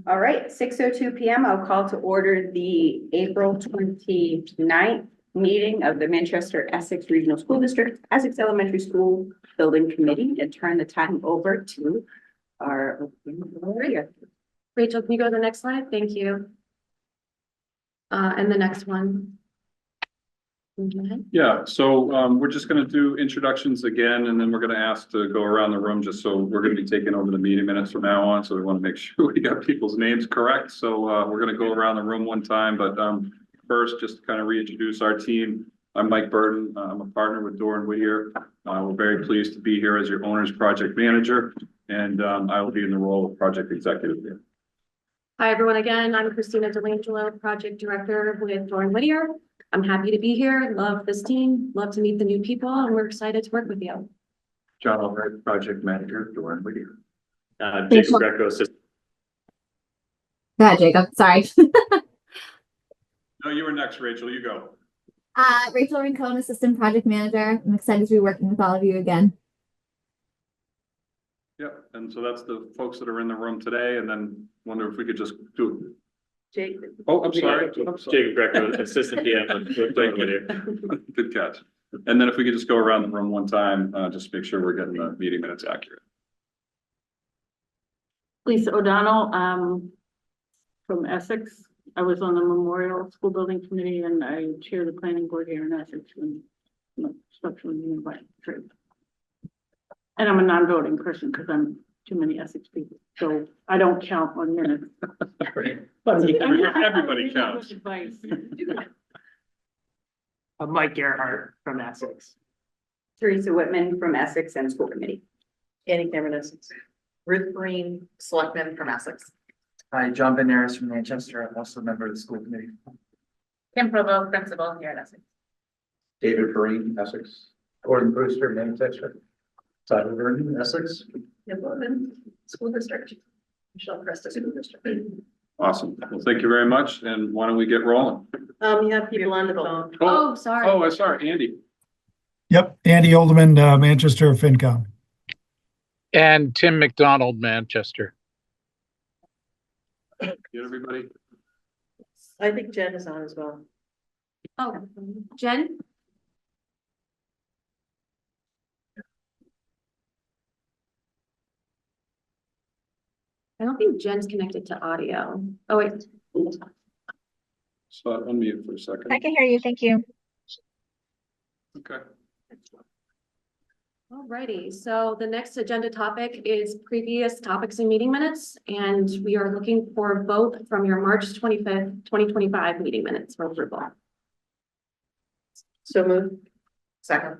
All right, 6:02 p.m. I'll call to order the April 29th meeting of the Manchester-Essex Regional School District, Essex Elementary School Building Committee, and turn the time over to our Rachel, can you go to the next slide? Thank you. And the next one. Yeah, so we're just going to do introductions again, and then we're going to ask to go around the room, just so we're going to be taking over the meeting minutes from now on. So we want to make sure we got people's names correct. So we're going to go around the room one time, but first, just to kind of reintroduce our team. I'm Mike Burton. I'm a partner with Doran Whittier. We're very pleased to be here as your owner's project manager, and I will be in the role of project executive here. Hi, everyone. Again, I'm Christina DeLangelo, project director with Doran Whittier. I'm happy to be here. Love this team. Love to meet the new people, and we're excited to work with you. John Albright, project manager, Doran Whittier. Jacob Greco, assistant. Go ahead, Jacob. Sorry. No, you were next, Rachel. You go. Rachel Rincon, assistant project manager. I'm excited to be working with all of you again. Yep, and so that's the folks that are in the room today, and then wonder if we could just do. Jake. Oh, I'm sorry. Jacob Greco, assistant PM with Thank you. Good catch. And then if we could just go around the room one time, just make sure we're getting the meeting minutes accurate. Lisa O'Donnell, from Essex. I was on the Memorial School Building Committee and I chair the planning board here in Essex and structurally unified trade. And I'm a non-voting person because I'm too many Essex people, so I don't count on minutes. But Everybody counts. Advice. I'm Mike Gerhardt from Essex. Teresa Whitman from Essex and School Committee. Annie Cameron, Essex. Ruth Green, selectman from Essex. Hi, John Benares from Manchester. I'm also a member of the school committee. Kim Provo, principal here at Essex. David Perrine, Essex. Gordon Brewster, Manchester. Tyler Vernon, Essex. Kim Bowman, school district. Michelle Cresta, school district. Awesome. Well, thank you very much. And why don't we get rolling? You have people on the phone. Oh, sorry. Oh, sorry, Andy. Yep, Andy Olderman, Manchester FinCom. And Tim McDonald, Manchester. Get everybody. I think Jen is on as well. Oh, Jen? I don't think Jen's connected to audio. Oh, wait. So unmute for a second. I can hear you. Thank you. Okay. Alrighty, so the next agenda topic is previous topics and meeting minutes, and we are looking for a vote from your March 25th, 2025 meeting minutes for approval. So moved. Second.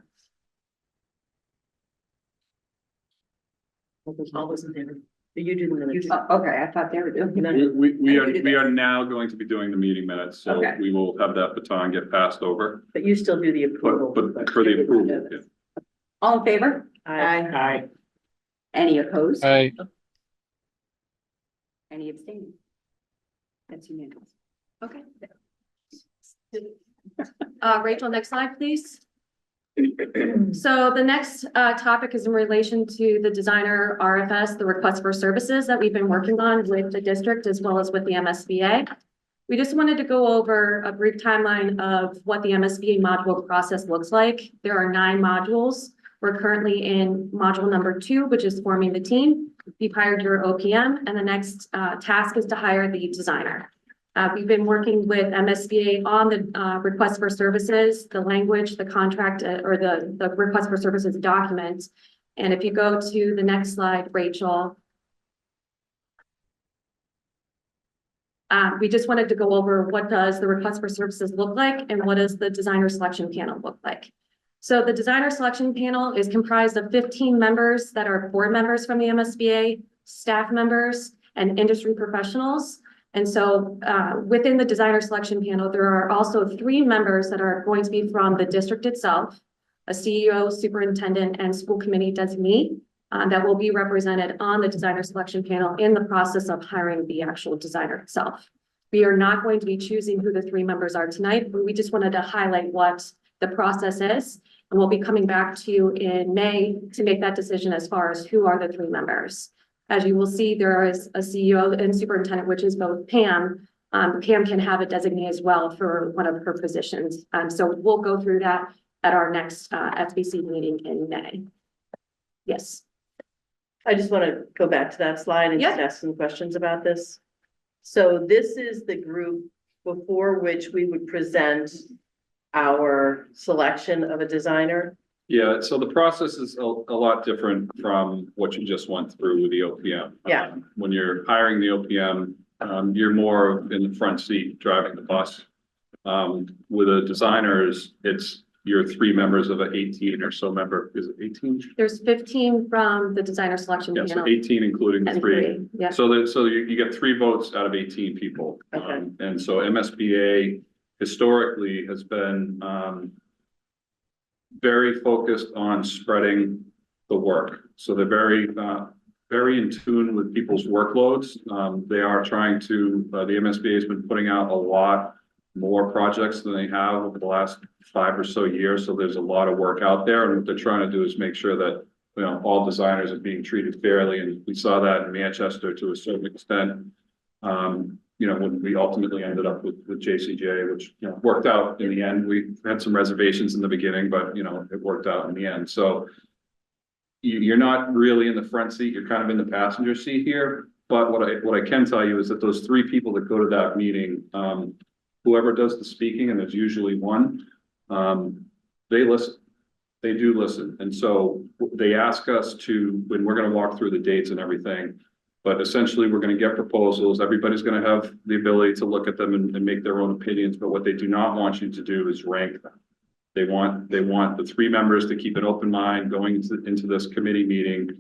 All those in favor. You do the minutes. Okay, I thought they were doing that. We are now going to be doing the meeting minutes, so Okay. we will have that baton get passed over. But you still do the approval. But for the approval, yeah. All in favor? Aye. Hi. Any opposed? Hi. Any abstaining? That's unanimous. Okay. Rachel, next slide, please. So the next topic is in relation to the designer RFS, the request for services that we've been working on with the district as well as with the MSBA. We just wanted to go over a brief timeline of what the MSBA module process looks like. There are 9 modules. We're currently in module number 2, which is forming the team. You've hired your OPM, and the next task is to hire the designer. We've been working with MSBA on the request for services, the language, the contract, or the request for services document. And if you go to the next slide, Rachel. We just wanted to go over what does the request for services look like and what does the designer selection panel look like. So the designer selection panel is comprised of 15 members that are board members from the MSBA, staff members, and industry professionals. And so within the designer selection panel, there are also 3 members that are going to be from the district itself, a CEO, superintendent, and school committee designee that will be represented on the designer selection panel in the process of hiring the actual designer itself. We are not going to be choosing who the 3 members are tonight, but we just wanted to highlight what the process is. And we'll be coming back to you in May to make that decision as far as who are the 3 members. As you will see, there is a CEO and superintendent, which is both Pam. Pam can have a designee as well for one of her positions. So we'll go through that at our next FBC meeting in May. Yes. I just want to go back to that slide and just Yeah. ask some questions about this. So this is the group before which we would present our selection of a designer. Yeah, so the process is a lot different from what you just went through with the OPM. Yeah. When you're hiring the OPM, you're more in the front seat driving the bus. With the designers, it's your 3 members of an 18 or so member, is it 18? There's 15 from the designer selection Yeah, so panel. 18 including the And 3. Yeah. So you get 3 votes out of 18 people. Okay. And so MSBA historically has been, very focused on spreading the work. So they're very in tune with people's workloads. They are trying to, the MSBA has been putting out a lot more projects than they have over the last 5 or so years. So there's a lot of work out there, and what they're trying to do is make sure that, you know, all designers are being treated fairly. And we saw that in Manchester to a certain extent. You know, when we ultimately ended up with JCJ, which, you know, worked out in the end. We had some reservations in the beginning, but, you know, it worked out in the end. So you're not really in the front seat, you're kind of in the passenger seat here. But what I can tell you is that those 3 people that go to that meeting, whoever does the speaking, and there's usually one, they listen. They do listen. And so they ask us to, when we're going to walk through the dates and everything, but essentially we're going to get proposals. Everybody's going to have the ability to look at them and make their own opinions. But what they do not want you to do is rank them. They want the 3 members to keep an open mind going into this committee meeting.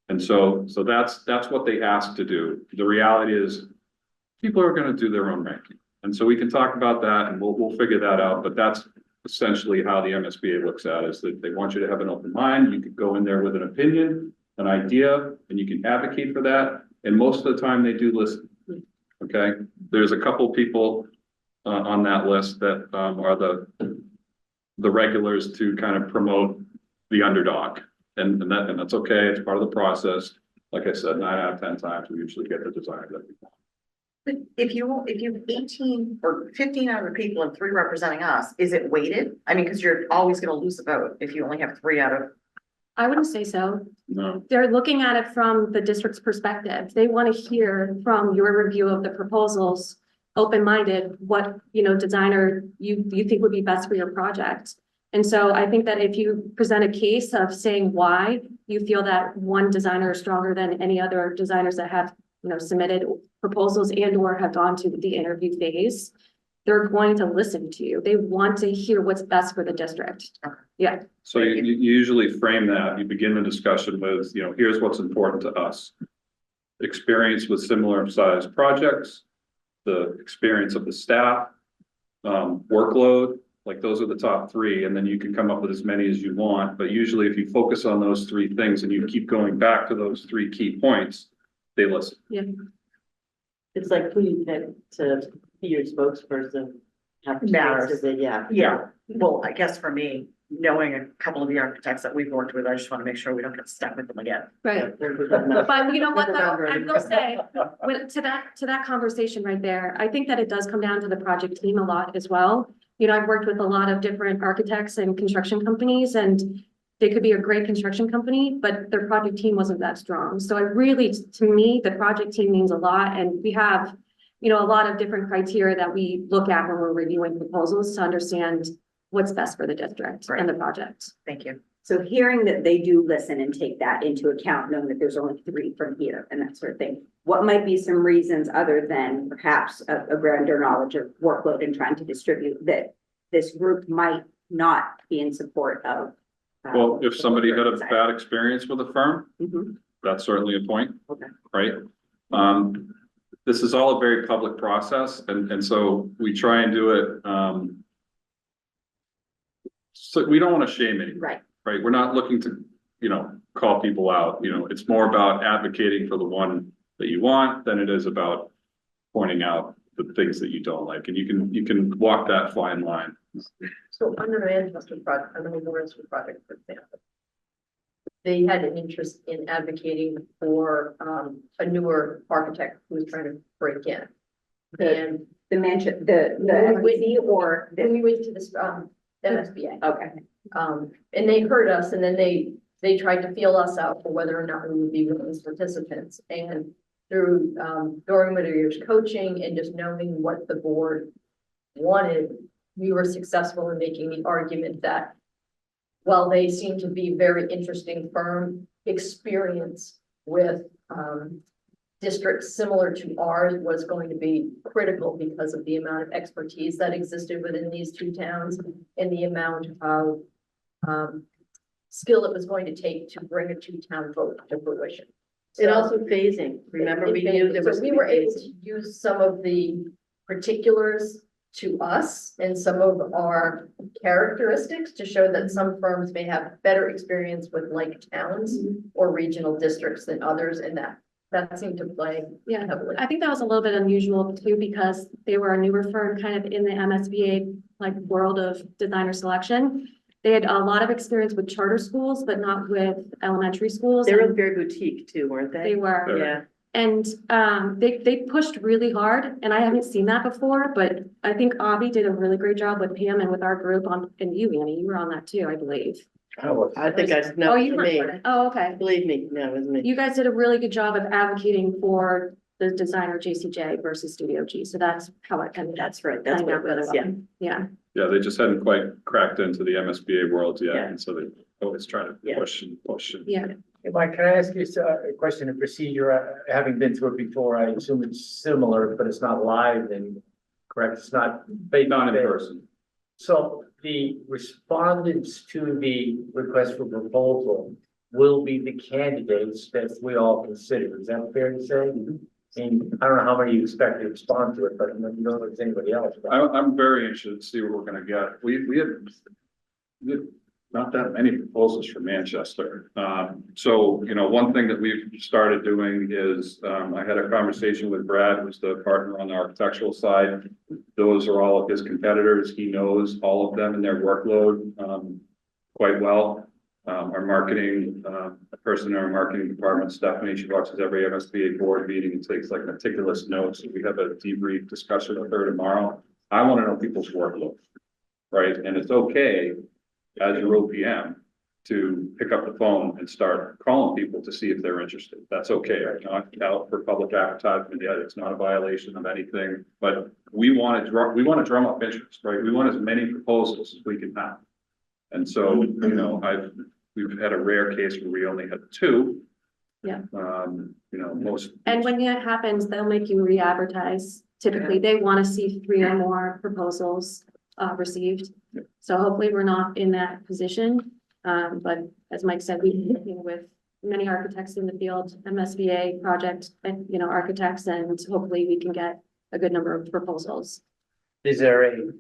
And so that's what they ask to do. The reality is people are going to do their own ranking. And so we can talk about that and we'll figure that out. But that's essentially how the MSBA looks at it, is that they want you to have an open mind. You could go in there with an opinion, an idea, and you can advocate for that. And most of the time they do listen. Okay. There's a couple people on that list that are the regulars to kind of promote the underdog. And that's okay. It's part of the process. Like I said, 9 out of 10 times we usually get the designer that we want. But if you have 18 or 15 other people and 3 representing us, is it weighted? I mean, because you're always going to lose a vote if you only have 3 out of. I wouldn't say so. No. They're looking at it from the district's perspective. They want to hear from your review of the proposals, open-minded, what, you know, designer you think would be best for your project. And so I think that if you present a case of saying why you feel that one designer is stronger than any other designers that have, you know, submitted proposals and or have gone to the interview phase, they're going to listen to you. They want to hear what's best for the district. Yeah. So you usually frame that, you begin the discussion with, you know, here's what's important to us. Experience with similar sized projects, the experience of the staff, workload, like those are the top 3. And then you can come up with as many as you want. But usually if you focus on those 3 things and you keep going back to those 3 key points, they listen. Yeah. It's like who you pick to be your spokesperson. Matters. Yeah. Yeah, well, I guess for me, knowing a couple of the architects that we've worked with, I just want to make sure we don't get stuck with them again. Right. But you know what, though, I will say, to that conversation right there, I think that it does come down to the project team a lot as well. You know, I've worked with a lot of different architects and construction companies, and they could be a great construction company, but their project team wasn't that strong. So I really, to me, the project team means a lot, and we have, you know, a lot of different criteria that we look at when we're reviewing proposals to understand what's best for the district and the project. Thank you. So hearing that they do listen and take that into account, knowing that there's only 3 from here and that sort of thing, what might be some reasons other than perhaps a grander knowledge of workload and trying to distribute that this group might not be in support of? Well, if somebody had a bad experience with a firm, Mhm. that's certainly a point. Okay. Right? This is all a very public process, and so we try and do it, so we don't want to shame anybody. Right. Right? We're not looking to, you know, call people out, you know, it's more about advocating for the one that you want than it is about pointing out the things that you don't like, and you can walk that fine line. So under the Manchester project, under the Memorial School project, for example. they had an interest in advocating for, a newer architect who was trying to break in. And The MSB or then this? we went to this, MSBA. Okay. And they heard us and then they tried to feel us out for whether or not we would be willing as participants. And through, Dorian Whittier's coaching and just knowing what the board wanted, we were successful in making the argument that while they seem to be very interesting firm, experience with, districts similar to ours was going to be critical because of the amount of expertise that existed within these two towns and the amount of skill it was going to take to bring a two-town vote to fruition. And also phasing. Remember, we knew there was. So we were able to use some of the particulars to us and some of our characteristics to show that some firms may have better experience with like towns or regional districts than others, and that seemed to play Yeah, heavily. I think that was a little bit unusual too, because they were a newer firm kind of in the MSBA like world of designer selection. They had a lot of experience with charter schools, but not with elementary schools. They were and very boutique too, weren't they? They were. Yeah. And they pushed really hard, and I haven't seen that before, but I think Avi did a really great job with Pam and with our group on, and you, Annie, you were on that too, I believe. I think I, Oh, no, it you was were me. on it. Oh, okay. Believe me, no, it was me. You guys did a really good job of advocating for the designer JCJ versus Studio G, so that's how it ended up. That's right, that's what it was, yeah. Yeah. Yeah, they just hadn't quite cracked into the MSBA world yet, Yeah. and so they always try to Yeah. push and push. And Yeah. Hey, Mike, can I ask you a question of procedure? Having been through it before, I assume it's similar, but it's not live and correct? It's not. Not in person. So the respondents to the request for proposal will be the candidates that we all consider. Is that fair to say? And I don't know how many you expect to respond to it, but I don't know if there's anybody else. I'm very interested to see what we're gonna get. We had not that many proposals from Manchester. So, you know, one thing that we've started doing is, I had a conversation with Brad, who's the partner on the architectural side. Those are all of his competitors. He knows all of them and their workload, quite well. Our marketing, a person in our marketing department, Stephanie, she watches every MSBA board meeting and takes like meticulous notes. We have a debrief discussion with her tomorrow. I want to know people's workload, right? And it's okay as your OPM to pick up the phone and start calling people to see if they're interested. That's okay. I'm not out for public advertisement yet. It's not a violation of anything, but we want to drum up interest, right? We want as many proposals as we can have. And so, you know, we've had a rare case where we only had two. Yeah. You know, most. And when that happens, they'll make you re-advertise. Typically, they want to see 3 or more proposals received. Yeah. So hopefully we're not in that position. But as Mike said, we've been working with many architects in the field, MSBA project, and, you know, architects, and hopefully we can get a good number of proposals. Is there a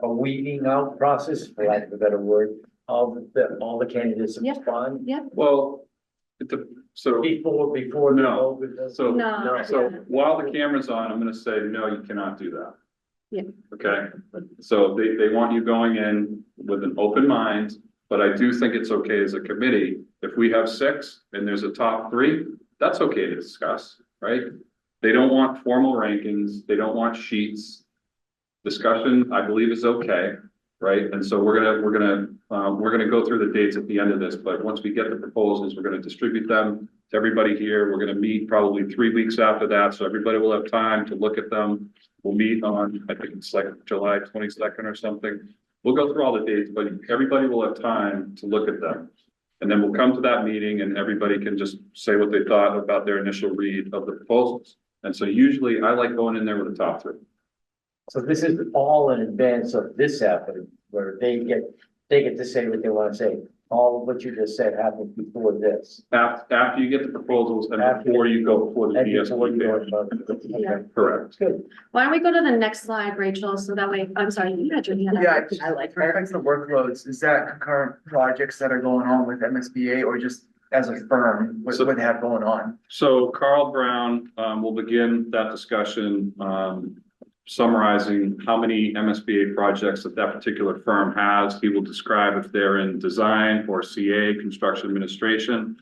weeding out process, for lack of a better word, of all the candidates that Yep. respond? Yep. Well, so. Before. No. So, No. so Yeah. while the camera's on, I'm gonna say, no, you cannot do that. Yeah. Okay, so they want you going in with an open mind, but I do think it's okay as a committee. If we have 6 and there's a top 3, that's okay to discuss, right? They don't want formal rankings, they don't want sheets. Discussion, I believe, is okay, right? And so we're gonna go through the dates at the end of this, but once we get the proposals, we're gonna distribute them to everybody here. We're gonna meet probably 3 weeks after that, so everybody will have time to look at them. We'll meet on, I think it's like July 22nd or something. We'll go through all the dates, but everybody will have time to look at them. And then we'll come to that meeting and everybody can just say what they thought about their initial read of the proposals. And so usually I like going in there with the top 3. So this is all in advance of this happening, where they get to say what they want to say. All of what you just said happened before this. After you get the proposals and before you go before the And before you go BSBA. about it. Yeah. Okay, Correct. good. Why don't we go to the next slide, Rachel, so that way, I'm sorry, you had your hand up. Yeah, I like in reference to workloads, is that concurrent projects that are going on with MSBA or just as a firm, what they have going on? So Carl Brown, will begin that discussion, summarizing how many MSBA projects that particular firm has. He will describe if they're in design or CA, construction administration.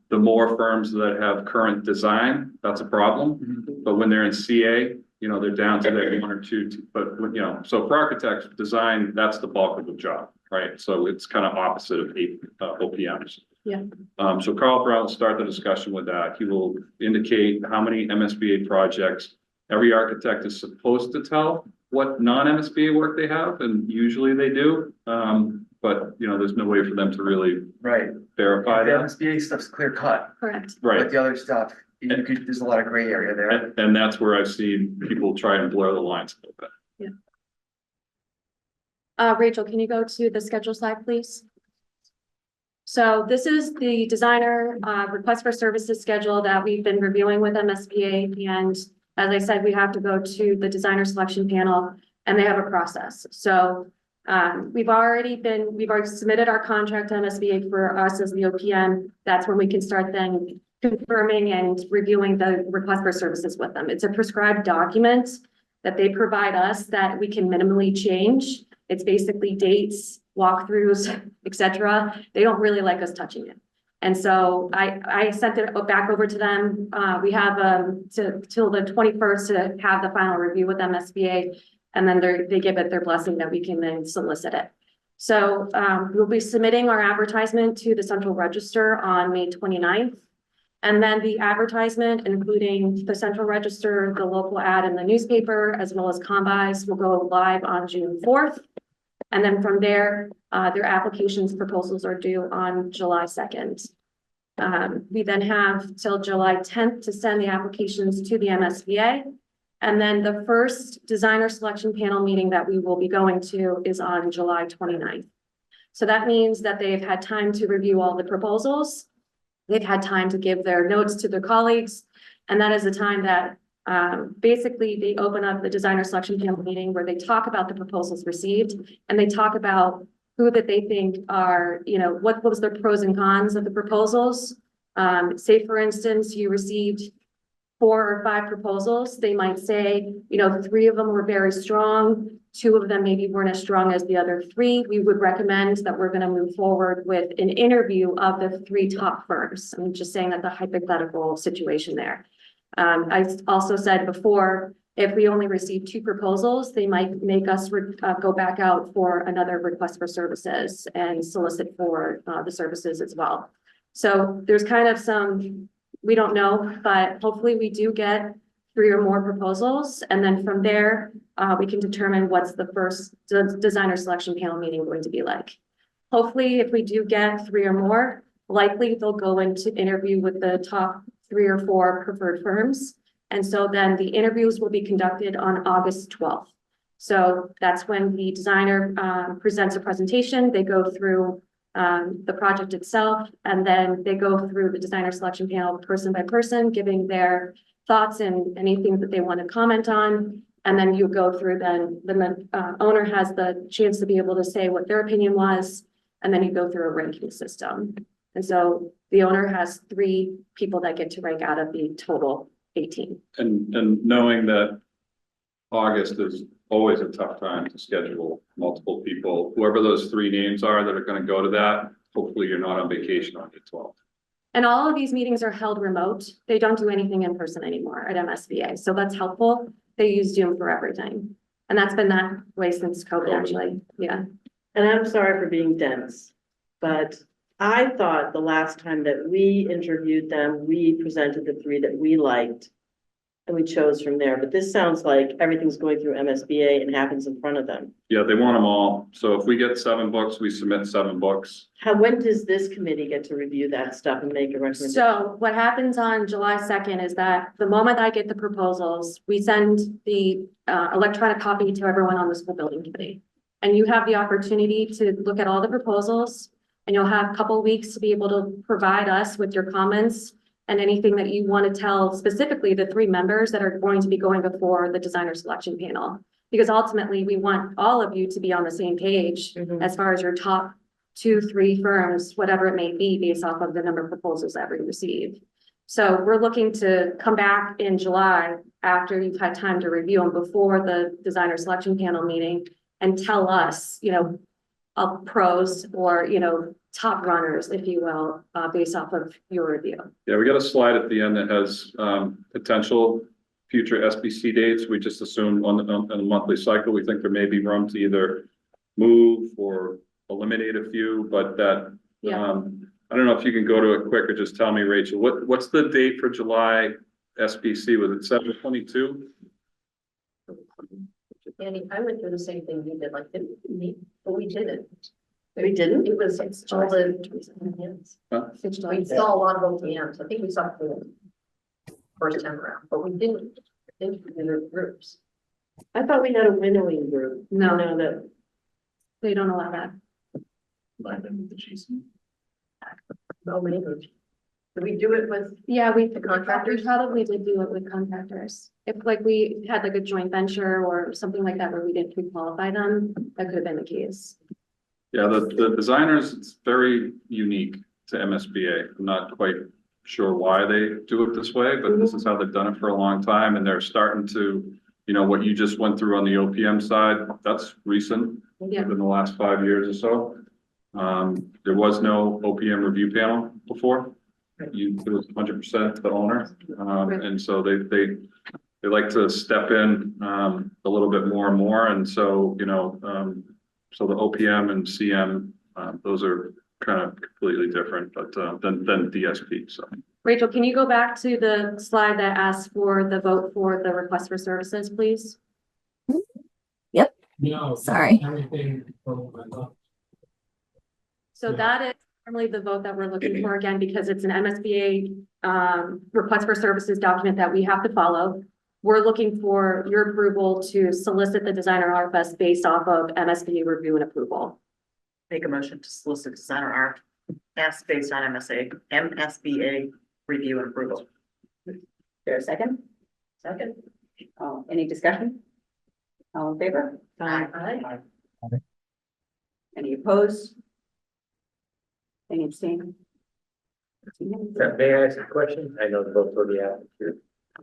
The more firms that have current design, that's a problem. But when they're in CA, you know, they're down to their one or two, but you know, so for architects, design, that's the bulk of the job, right? So it's kind of opposite of OPMs. Yeah. So Carl Brown will start the discussion with that. He will indicate how many MSBA projects every architect is supposed to tell what non-MSBA work they have, and usually they do. But you know, there's no way for them to really Right. verify The that. MSBA stuff's clear cut, Correct. Right. but the other stuff, there's a lot of gray area there. And that's where I've seen people try and blur the lines a little bit. Rachel, can you go to the schedule slide, please? So this is the designer request for services schedule that we've been reviewing with MSBA. And as I said, we have to go to the designer selection panel and they have a process. So we've already submitted our contract to MSBA for us as the OPM. That's when we can start then confirming and reviewing the request for services with them. It's a prescribed document that they provide us that we can minimally change. It's basically dates, walkthroughs, etc. They don't really like us touching it. And so I sent it back over to them. We have till the 21st to have the final review with MSBA, and then they give it their blessing that we can then solicit it. So we'll be submitting our advertisement to the Central Register on May 29th. And then the advertisement, including the Central Register, the local ad in the newspaper, as well as combis, will go live on June 4th. And then from there, their proposals are due on July 2nd. We then have till July 10th to send the applications to the MSBA. And then the first designer selection panel meeting that we will be going to is on July 29th. So that means that they've had time to review all the proposals. They've had time to give their notes to their colleagues. And that is the time that basically they open up the designer selection panel meeting where they talk about the proposals received and they talk about who that they think are, you know, what was their pros and cons of the proposals. Say, for instance, you received 4 or 5 proposals. They might say, you know, 3 of them were very strong. 2 of them maybe weren't as strong as the other 3. We would recommend that we're going to move forward with an interview of the 3 top firms. I'm just saying that the hypothetical situation there. I also said before, if we only receive 2 proposals, they might make us go back out for another request for services and solicit for the services as well. So there's kind of some, we don't know, but hopefully we do get 3 or more proposals. And then from there, we can determine what's the first designer selection panel meeting going to be like. Hopefully, if we do get 3 or more, likely they'll go into interview with the top 3 or 4 preferred firms. And so then the interviews will be conducted on August 12th. So that's when the designer presents a presentation. They go through the project itself, and then they go through the designer selection panel person by person, giving their thoughts and anything that they want to comment on. And then you go through, then the owner has the chance to be able to say what their opinion was, and then you go through a ranking system. And so the owner has 3 people that get to rank out of the total 18. And knowing that August is always a tough time to schedule multiple people, whoever those 3 names are that are going to go to that, hopefully you're not on vacation on the 12th. And all of these meetings are held remote. They don't do anything in person anymore at MSBA. So that's helpful. They use Zoom for everything. And that's been that way since COVID, actually. Yeah. And I'm sorry for being dense, but I thought the last time that we interviewed them, we presented the 3 that we liked and we chose from there. But this sounds like everything's going through MSBA and happens in front of them. Yeah, they want them all. So if we get 7 books, we submit 7 books. When does this committee get to review that stuff and make a recommendation? So what happens on July 2nd is that the moment I get the proposals, we send the electronic copy to everyone on the school building committee. And you have the opportunity to look at all the proposals, and you'll have a couple weeks to be able to provide us with your comments and anything that you want to tell specifically the 3 members that are going to be going before the designer selection panel. Because ultimately we want all of you to be on the same page as far as your top 2, 3 firms, whatever it may be, based off of the number of proposals that we receive. So we're looking to come back in July after you've had time to review them before the designer selection panel meeting and tell us, pros or, top runners, if you will, based off of your review. Yeah, we got a slide at the end that has potential future SBC dates. We just assume on a monthly cycle, we think there may be room to either move or eliminate a few, but that, Yeah. I don't know if you can go to it quick or just tell me, Rachel, what's the date for July SBC? Was it 7/22? Andy, I went through the same thing you did, like, but we didn't. We didn't? It was all the, Huh? we saw a lot of OPMs. I think we saw four first time around, but we didn't do the groups. I thought we had a winnowing group. No. No, that, They don't allow that. So many groups. Did we do it with Yeah, we the contractors? We probably did do it with contractors. If like we had like a joint venture or something like that where we didn't pre-qualify them, that could have been the case. Yeah, the designers, it's very unique to MSBA. I'm not quite sure why they do it this way, but this is how they've done it for a long time, and they're starting to, what you just went through on the OPM side, that's recent, Yeah. within the last 5 years or so. There was no OPM review panel before. It was 100% the owner, and so they like to step in a little bit more and more, and so so the OPM and CM, those are kind of completely different, but than DSP. So Rachel, can you go back to the slide that asks for the vote for the request for services, please? Yep. Sorry. So that is normally the vote that we're looking for again, because it's an MSBA request for services document that we have to follow. We're looking for your approval to solicit the designer RFS based off of MSBA review and approval. Make a motion to solicit designer RFS based on MSBA review and approval. There a second? second? Any discussion? All in favor? Aye. Any opposed? Any abstain? May I ask a question? I know the vote's already out here.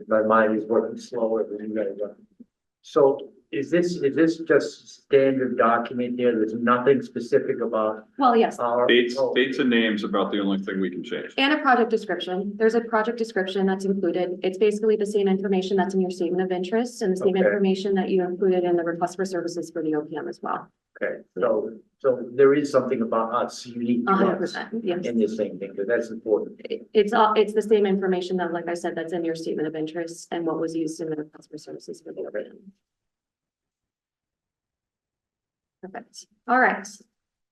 My mind is working slower than you guys are. So is this just standard document here? There's nothing specific about Well, yes, our. dates and names about the only thing we can change. and a project description. There's a project description that's included. It's basically the same information that's in your statement of interest and the same Okay. information that you included in the request for services for the OPM as well. Okay, so there is something about us unique to us 100%, yes. in this thing, because that's important. It's the same information that, like I said, that's in your statement of interest and what was used in the request for services for the OPM. Perfect. All right.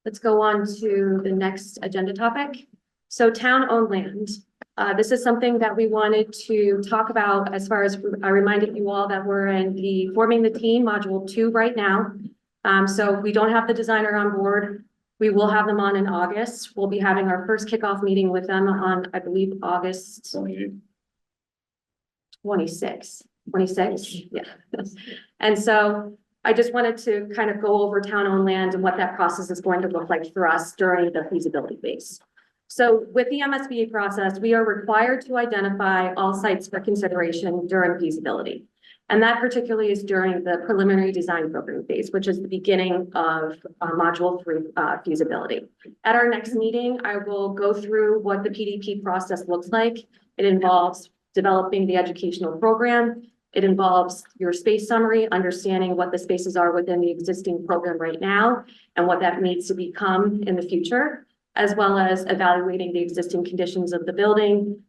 Let's go on to the next agenda topic. So town-owned land. This is something that we wanted to talk about as far as I reminded you all that we're in the forming the team module 2 right now. So we don't have the designer on board. We will have them on in August. We'll be having our first kickoff meeting with them on, I believe, August 26. Yeah. And so I just wanted to kind of go over town-owned land and what that process is going to look like for us during the feasibility phase. So with the MSBA process, we are required to identify all sites for consideration during feasibility. And that particularly is during the preliminary design program phase, which is the beginning of module 3 feasibility. At our next meeting, I will go through what the PDP process looks like. It involves developing the educational program. It involves your space summary, understanding what the spaces are within the existing program right now and what that needs to become in the future, as well as evaluating the existing conditions of the building,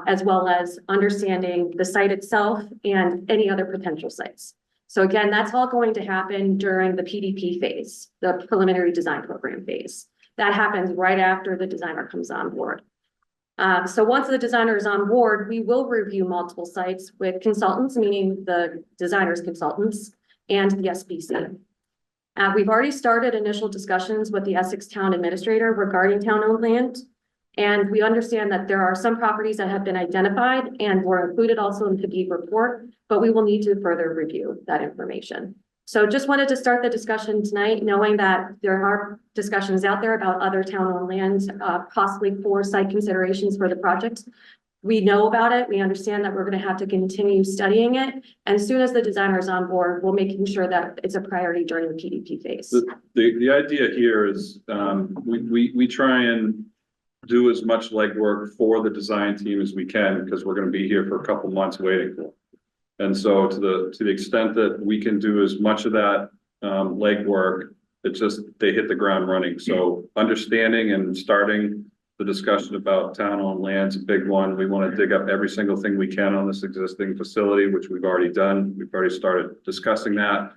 as well as understanding the site itself and any other potential sites. So again, that's all going to happen during the PDP phase, the preliminary design program phase. That happens right after the designer comes on board. So once the designer is on board, we will review multiple sites with consultants, meaning the designer's consultants and the SBC. We've already started initial discussions with the Essex Town Administrator regarding town-owned land. And we understand that there are some properties that have been identified and were included also in the PDP report, but we will need to further review that information. So just wanted to start the discussion tonight, knowing that there are discussions out there about other town-owned lands, possibly for site considerations for the project. we know about it. We understand that we're gonna have to continue studying it. And as soon as the designer is on board, we're making sure that it's a priority during the PDP phase. The idea here is, we try and do as much legwork for the design team as we can, because we're gonna be here for a couple months waiting for it. And so to the extent that we can do as much of that, legwork, it's just, they hit the ground running. So understanding and starting the discussion about town-owned land's a big one. We want to dig up every single thing we can on this existing facility, which we've already done. We've already started discussing that.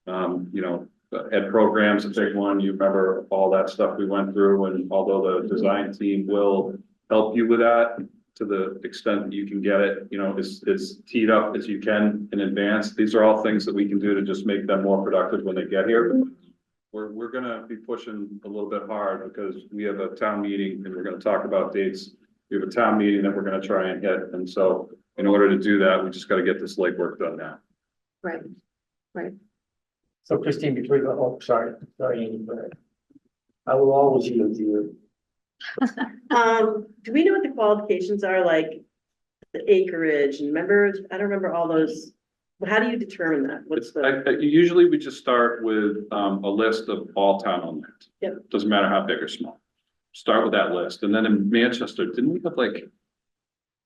You know, ed program's a big one. You remember all that stuff we went through, and although the design team will help you with that to the extent that you can get it, you know, as teed up as you can in advance. These are all things that we can do to just make them more productive when they get here. We're gonna be pushing a little bit hard because we have a town meeting and we're gonna talk about dates. We have a town meeting that we're gonna try and hit. And so in order to do that, we just gotta get this legwork done now. Right, right. So Christine, before you go, oh, sorry, Andy, go ahead. I will always yield to you. Do we know what the qualifications are, like the acreage and remember, I don't remember all those. How do you determine that? What's the? Usually we just start with a list of all town-owned land. Yep. Doesn't matter how big or small. Start with that list. And then in Manchester, didn't we have like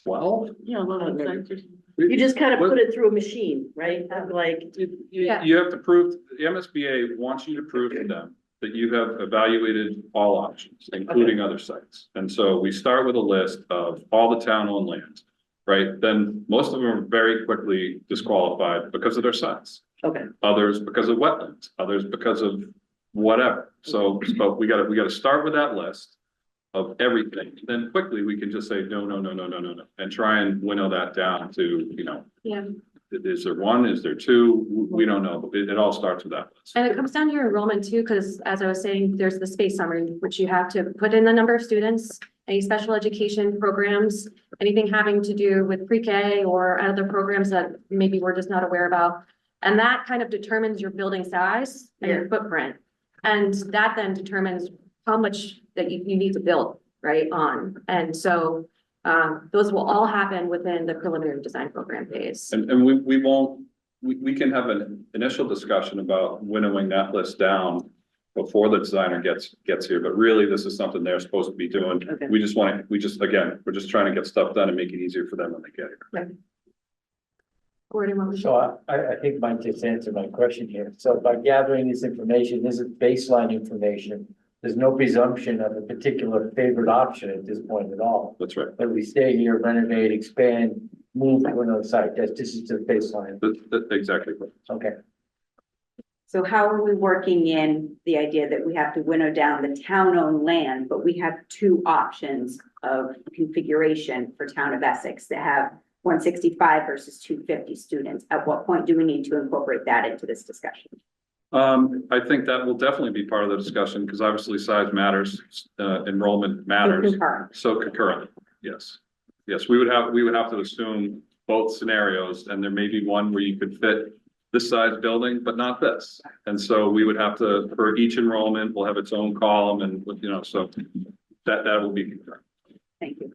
12? Yeah, a lot of sites. You just kind of What- put it through a machine, right? Like, Yeah. You have to prove, the MSBA wants you to prove to them that you have evaluated all options, including other sites. And so we start with a list of all the town-owned lands, right? Then most of them are very quickly disqualified because of their size. okay, Others because of wetlands, others because of whatever. So, but we gotta start with that list of everything. Then quickly we can just say, no, no, no, no, no, no, no, and try and winnow that down to, you know, Yeah. is there one, is there two? We don't know, but it all starts with that list. And it comes down to your enrollment too, because as I was saying, there's the space summary, which you have to put in the number of students, any special education programs, anything having to do with pre-K or other programs that maybe we're just not aware about. And that kind of determines your building size and your footprint. And that then determines how much that you need to build, right, on. And so those will all happen within the preliminary design program phase. And we can have an initial discussion about winnowing that list down before the designer gets here, but really this is something they're supposed to be doing. Okay. We're just trying to get stuff done and make it easier for them when they get here. Gordon, what was So I think Mike just answered my question here. So by gathering this information, this is baseline information. There's no presumption of a particular favored option at this point at all. That's right. That we stay here, renovate, expand, move to another site. This is the baseline. That's exactly right. Okay. So how are we working in the idea that we have to winnow down the town-owned land, but we have two options of configuration for town of Essex that have 165 versus 250 students? At what point do we need to incorporate that into this discussion? I think that will definitely be part of the discussion, because obviously size matters, enrollment matters. Concurrent. So concurrently, yes. Yes, we would have to assume both scenarios, and there may be one where you could fit this size building, but not this. And so we would have to, for each enrollment, we'll have its own column, and, you know, so that will be concurrent. Thank you.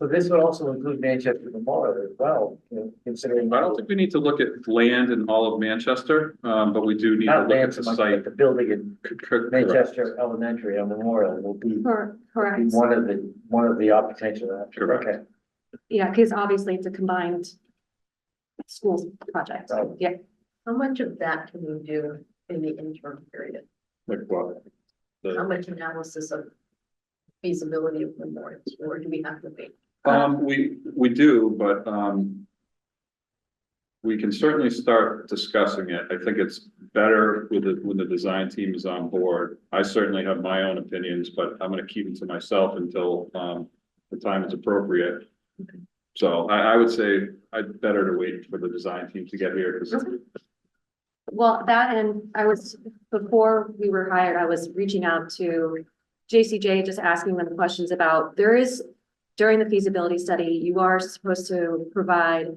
So this would also include Manchester Memorial as well, you know, considering. I don't think we need to look at land in all of Manchester, but we do need to Not look land at so the much, site. but the building in Correct. Manchester Elementary and Memorial will be correct? one of the potential options. Correct. Okay. Yeah, because obviously it's a combined schools project. Right. Yeah. How much of that can we do in the interim period? Like what? How much analysis of feasibility of memorials, or do we have to wait? We do, but, we can certainly start discussing it. I think it's better when the design team is on board. I certainly have my own opinions, but I'm gonna keep it to myself until, the time is appropriate. So I would say I'd better to wait for the design team to get here, because Well, that and before we were hired, I was reaching out to JCJ, just asking them questions about, during the feasibility study, you are supposed to provide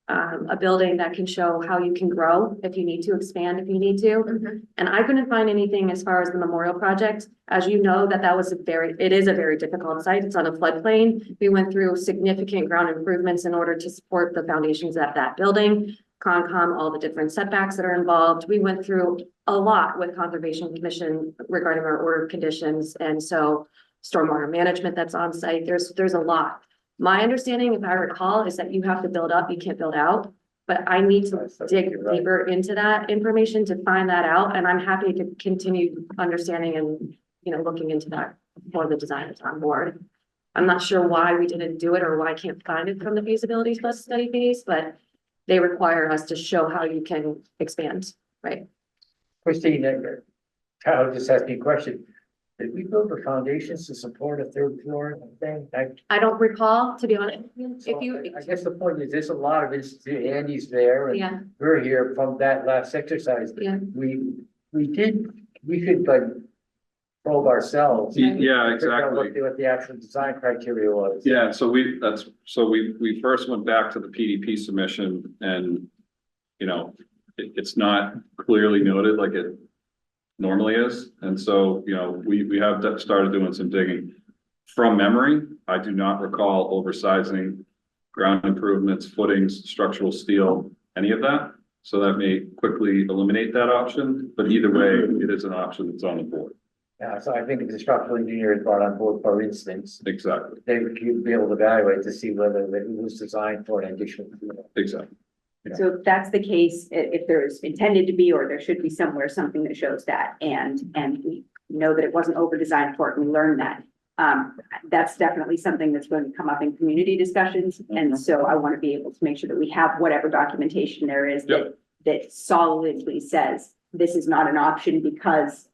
a building that can show how you can grow if you need to expand, if you need to. And I couldn't find anything as far as the memorial project. As you know, that was it is a very difficult site. It's on a floodplain. We went through significant ground improvements in order to support the foundations of that building. Concom, all the different setbacks that are involved. We went through a lot with Conservation Commission regarding our order of conditions. And so stormwater management that's on site, there's a lot. My understanding, if I recall, is that you have to build up, you can't build out. But I need to dig deeper into that information to find that out. And I'm happy to continue understanding and, looking into that before the design is on board. I'm not sure why we didn't do it or why I can't find it from the feasibility study phase, but they require us to show how you can expand, right? Christine, Kyle just asked me a question. Did we build the foundations to support a third floor thing? I don't recall, to be honest. If you, I guess the point is, there's a lot of institute, Andy's there, and yeah, we're here from that last exercise. yeah. We could like probe ourselves. Yeah, figure out exactly. what the actual design criteria was. Yeah, so we first went back to the PDP submission and, it's not clearly noted like it normally is. And so, we have started doing some digging. From memory, I do not recall oversizing ground improvements, footings, structural steel, any of that. So that may quickly eliminate that option, but either way, it is an option that's on the board. Yeah, so I think if the structural engineer is brought on board, for instance, Exactly, they would be able to evaluate to see whether it was designed for an additional. exactly. So if that's the case, if there's intended to be, or there should be somewhere, something that shows that, and we know that it wasn't over-designed for it, and we learned that. That's definitely something that's going to come up in community discussions, and so I want to be able to make sure that we have whatever documentation there is that solidly says, this is not an option because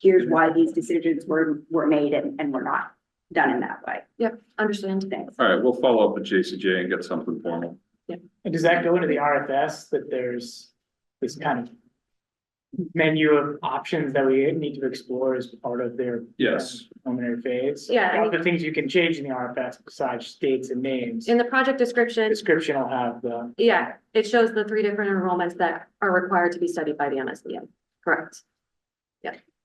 here's why these decisions were made and were not done in that way. Yep, understand. Thanks. All right, we'll follow up with JCJ and get something formal. And does that go into the RFS that there's this kind of menu of options that we need to explore as part of their Yes. preliminary phase? Yeah, I All the things you can change in the RFS besides dates and names. In the project description, Description will have the. yeah, it shows the 3 different enrollments that are required to be studied by the MSDM. Correct.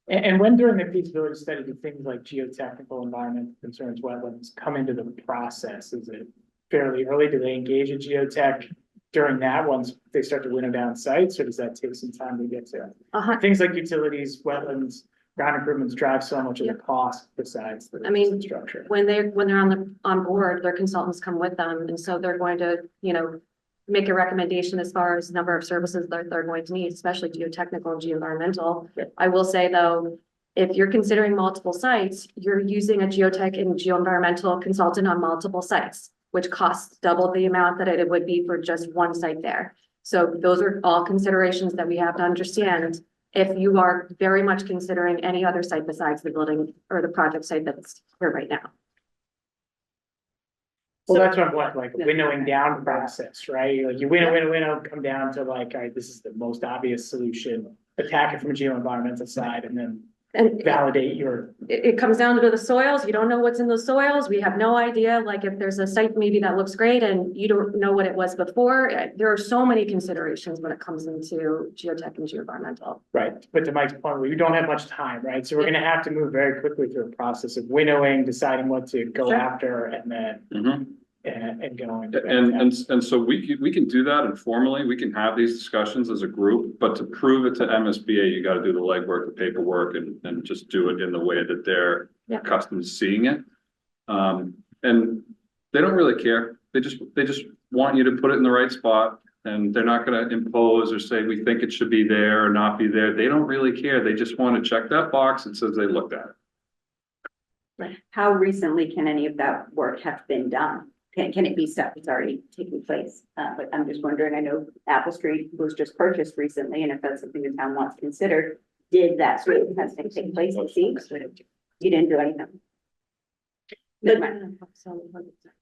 And when during the feasibility study, do things like geotechnical, environmental concerns, wetlands come into the process? Is it fairly early? Do they engage in geotech during that once they start to winnow down sites, or does that take some time to get to? Things like utilities, wetlands, ground improvements drive so much of the cost besides the structure. When they're on board, their consultants come with them, and so they're going to, make a recommendation as far as number of services that they're going to need, especially geotechnical and geoenvironmental. I will say though, if you're considering multiple sites, you're using a geotech and geoenvironmental consultant on multiple sites, which costs double the amount that it would be for just one site there. So those are all considerations that we have to understand if you are very much considering any other site besides the building or the project site that's here right now. Well, that's what I'm like winnowing down process, right? Like you winnow, come down to like, all right, this is the most obvious solution. Attack it from a geoenvironmental side and then validate your. It comes down to the soils. You don't know what's in the soils. We have no idea. Like if there's a site maybe that looks great and you don't know what it was before, there are so many considerations when it comes into geotech and geoenvironmental. Right, but to Mike's point, we don't have much time, right? So we're gonna have to move very quickly through a process of winnowing, deciding what to go after, and then and going. And so we can do that informally. We can have these discussions as a group, but to prove it to MSBA, you got to do the legwork, the paperwork, and just do it in the way that they're accustomed to seeing it. And they don't really care. They just want you to put it in the right spot, and they're not going to impose or say we think it should be there or not be there. They don't really care. They just want to check that box that says they looked at it. How recently can any of that work have been done? Can it be stuff that's already taking place? But I'm just wondering, I know Apple Street was just purchased recently, and if that's something the town wants to consider, did that sort of testing take place? It seems you didn't do anything.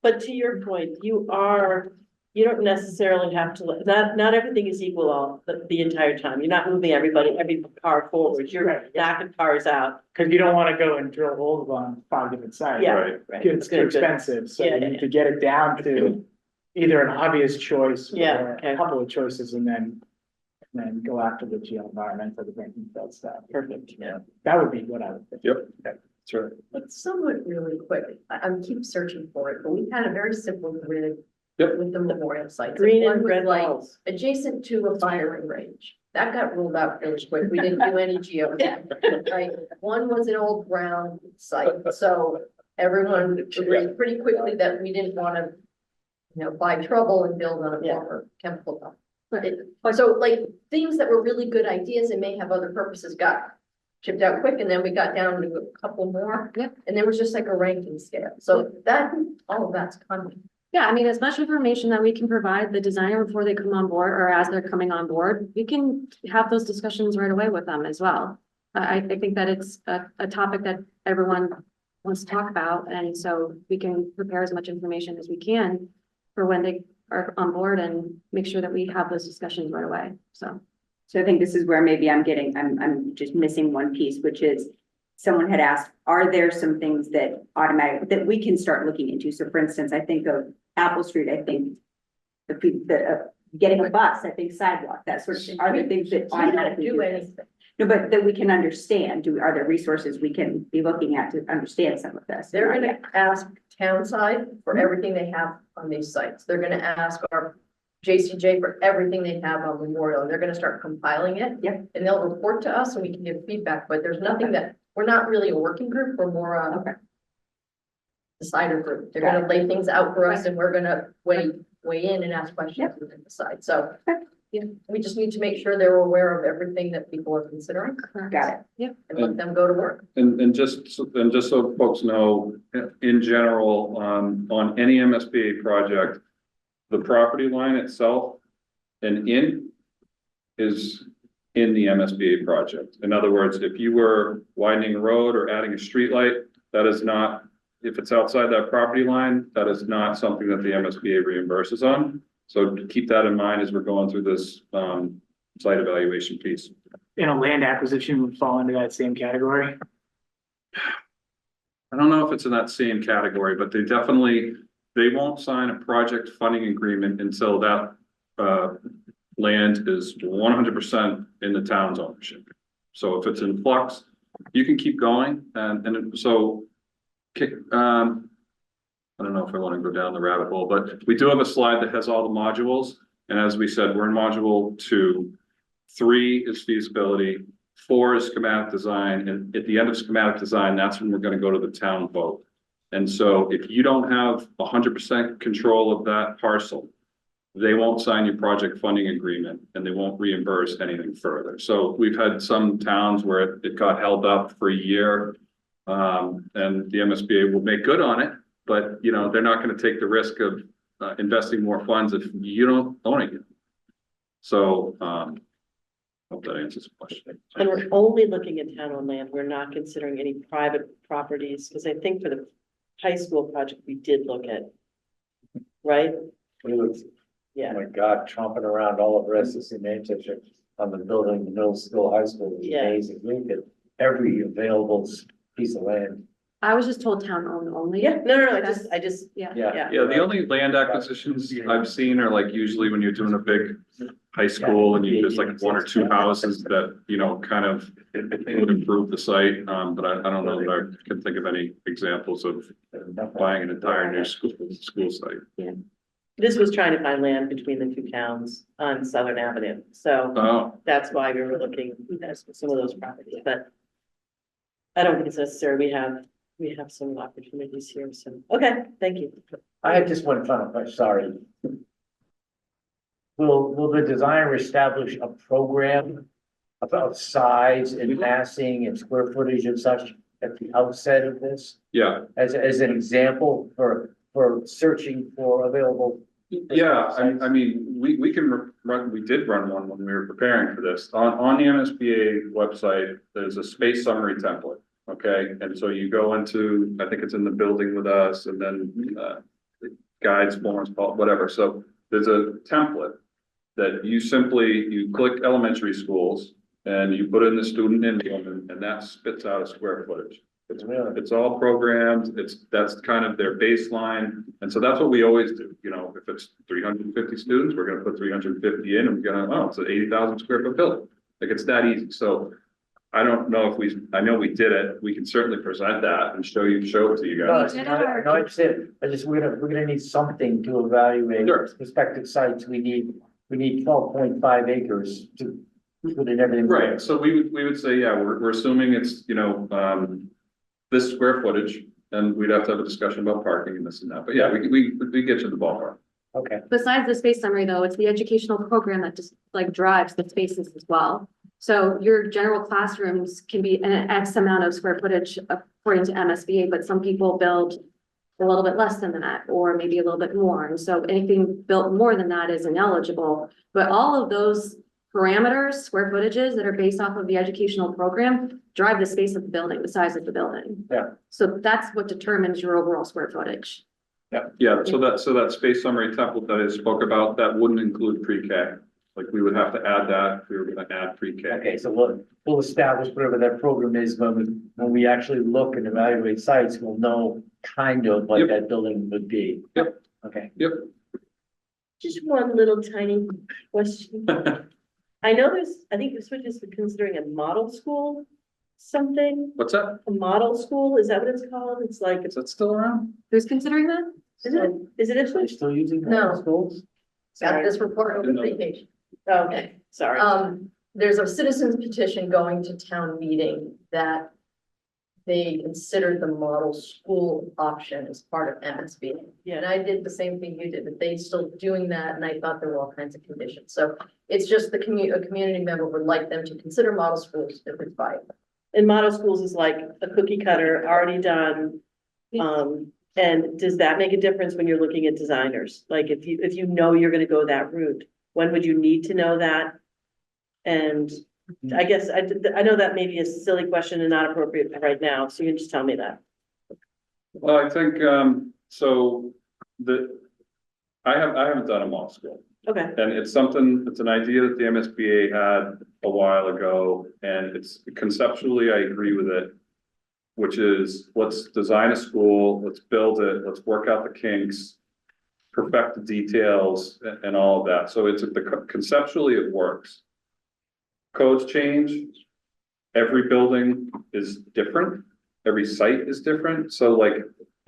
But to your point, you don't necessarily have to, not everything is equal all the entire time. You're not moving every car forward. You're knocking cars out. Cause you don't wanna go and drill holes on 5 different sites. Yeah, Right. right. It's too expensive, so you need to get it down to either an obvious choice Yeah, or okay. a couple of choices and then go after the geo environment or the banking field stuff. Perfect, yeah. That would be what I would think. Yep, that's right. But somewhat really quick, I'm keep searching for it, but we had a very simple grid. Yep. With the memorial sites. Green One and was red like walls. adjacent to a firing range. That got ruled out really quick. We didn't do any geotech, right? One was an old brown site, so everyone agreed pretty quickly that we didn't want to, buy trouble and build on a Yeah. former chemical dump. So like things that were really good ideas and may have other purposes got chipped out quick, and then we got down to a couple more. Yep. And there was just like a ranking scale. So that, all of that's coming. Yeah, I mean, as much information that we can provide the designer before they come on board or as they're coming on board, we can have those discussions right away with them as well. I think that it's a topic that everyone wants to talk about, and so we can prepare as much information as we can for when they are on board and make sure that we have those discussions right away, so. So I think this is where maybe I'm just missing one piece, which is someone had asked, are there some things that that we can start looking into? So for instance, I think of Apple Street, I think getting a bus, I think sidewalk, that sort of thing. Are there things that We don't automatically do do this? anything. No, but that we can understand, are there resources we can be looking at to understand some of this? They're gonna ask town side for everything they have on these sites. They're gonna ask our JCJ for everything they have on Memorial, and they're gonna start compiling it. Yep. And they'll report to us and we can give feedback, but there's nothing that, we're not really a working group, we're more a decider group. They're gonna lay things out for us and we're gonna weigh in and ask questions and then decide. So yeah, we just need to make sure they're aware of everything that people are considering. Got it. Yep. And let them go to work. And just so folks know, in general, on any MSBA project, the property line itself and is in the MSBA project. In other words, if you were widening a road or adding a street light, that is not, if it's outside that property line, that is not something that the MSBA reimburses on. So keep that in mind as we're going through this site evaluation piece. And a land acquisition would fall into that same category. I don't know if it's in that same category, but they won't sign a project funding agreement until that land is 100% in the town's ownership. So if it's in flux, you can keep going, and so I don't know if I want to go down the rabbit hole, but we do have a slide that has all the modules. And as we said, we're in module 2, 3 is feasibility, 4 is schematic design. And at the end of schematic design, that's when we're going to go to the town vote. And so if you don't have 100% control of that parcel, they won't sign your project funding agreement and they won't reimburse anything further. So we've had some towns where it got held up for a year. And the MSBA will make good on it. But, they're not going to take the risk of investing more funds if you don't own it. So, hope that answers the question. And we're only looking at town-owned land. We're not considering any private properties, because I think for the high school project, we did look at, right? We was, Yeah, oh my God, tromping around all of Essex in Manchester on the building, the middle school, high school, was Yeah. amazing. We looked at every available piece of land. I was just told town owned only. yeah, no, I just, Yeah. yeah. Yeah, the only land acquisitions I've seen are like usually when you're doing a big high school and there's like 1 or 2 houses that, kind of would improve the site. But I don't know that I can think of any examples of buying an entire new school site. This was trying to find land between the 2 towns on Southern Avenue, so Oh, that's why we were looking at some of those properties, but I don't think it's necessary. We have some opportunities here, so, okay, thank you. I have just one final question, sorry. Will the designer establish a program about size and massing and square footage and such at the outset of this? yeah. As an example for searching for available? Yeah, I mean, we can run, we did run one when we were preparing for this. On the MSBA website, there's a space summary template. Okay, and so you go into, I think it's in the building with us, and then guides, forms, whatever. So there's a template that you click elementary schools and you put in the student info and that spits out a square footage. It's all programmed, that's kind of their baseline, and so that's what we always do, you know, if it's 350 students, we're gonna put 350 in, and we're gonna, oh, it's an 80,000 square foot building. Like, it's that easy, so I don't know if I know we did it, we can certainly present that and show it to you No, guys. it's not- no, it's it. we're gonna need something to evaluate Sure. prospective sites. We need 12.5 acres to put in everything. Right, so we would say, yeah, we're assuming it's, you know, this square footage, and we'd have to have a discussion about parking and this and that, but yeah, we get you the ballpark. Okay. Besides the space summary though, it's the educational program that just like drives the spaces as well. So your general classrooms can be an X amount of square footage according to MSBA, but some people build a little bit less than that, or maybe a little bit more. And so anything built more than that is ineligible. But all of those parameters, square footages that are based off of the educational program drive the space of the building, the size of the building. Yeah. So that's what determines your overall square footage. Yeah, so that space summary template that I spoke about, that wouldn't include pre-K. Like, we would have to add that if we were gonna add pre-K. Okay, so we'll establish whatever that program is when we actually look and evaluate sites, we'll know kind of what Yep. that building would be. Yep. Okay. Yep. Just one little tiny question. I know I think the switch is considering a model school, something, What's that? a model school, is that what it's called? It's like, Is that still around? Who's considering that? is it Are they Ipswich? still using No. that schools? Got Sorry. this report over the page. Okay, sorry. There's a citizen's petition going to town meeting that they considered the model school option as part of MSB. Yeah. And I did the same thing you did, but they still doing that, and I thought there were all kinds of conditions. So it's just a community member would like them to consider model schools if it's viable. And model schools is like a cookie cutter, already done. And does that make a difference when you're looking at designers? Like, if you know you're gonna go that route, when would you need to know that? And I guess I know that may be a silly question and not appropriate right now, so you can just tell me that. Well, I think, so I haven't done a model school. Okay, And it's an idea that the MSBA had a while ago, and it's conceptually, I agree with it. Which is, let's design a school, let's build it, let's work out the kinks, perfect the details and all of that. So conceptually it works. Codes change. Every building is different. Every site is different. So like,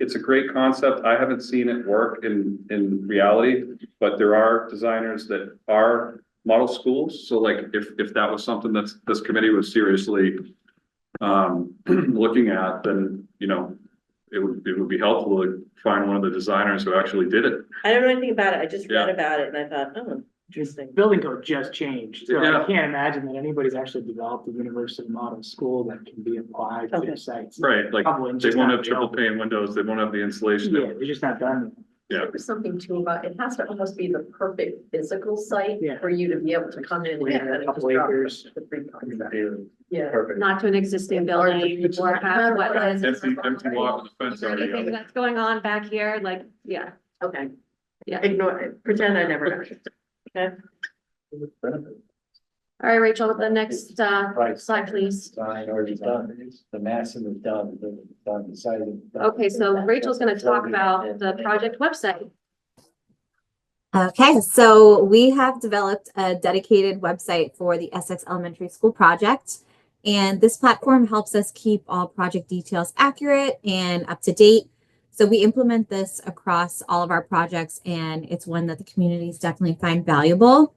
it's a great concept. I haven't seen it work in reality, but there are designers that are model schools. So like, if that was something that this committee was seriously looking at, then, you know, it would be helpful to find one of the designers who actually did it. I don't know anything about it, I just read Yeah. about it and I thought, oh, interesting. Building code just changed, so Yeah. I can't imagine that anybody's actually developed a university model school that can be applied to Okay. the sites. Right, like, Probably they just won't not have triple available. pane windows, they won't have the insulation. Yeah, they're just not done. Yeah. There was something too about, it has to almost be the perfect physical site Yeah. for you to be able to come in and Yeah, kind a of couple just drop acres. the free contract. Perfect. Yeah. Not to an existing building or have wetlands. Empty lot with a fence already Anything up. that's going on back here, like, yeah. Okay. Yeah. Ignore it, pretend I never heard it. Okay, All right, Rachel, the next Right. slide, please. Design already done, the massing is done, the site is done. Okay, so Rachel's gonna talk about the project website. Okay, so we have developed a dedicated website for the Essex Elementary School project. And this platform helps us keep all project details accurate and up to date. So we implement this across all of our projects, and it's one that the communities definitely find valuable.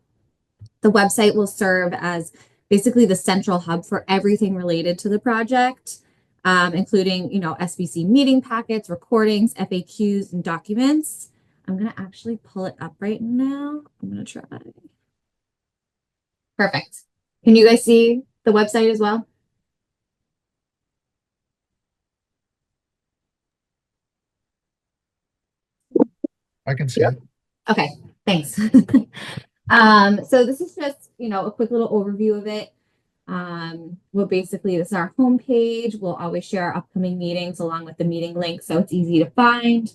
The website will serve as basically the central hub for everything related to the project, including, SBC meeting packets, recordings, FAQs, and documents. I'm going to actually pull it up right now. I'm going to try. Perfect. Can you guys see the website as well? I can see it. Okay, thanks. So this is just, a quick little overview of it. Well, basically, this is our homepage. We'll always share our upcoming meetings along with the meeting link, so it's easy to find.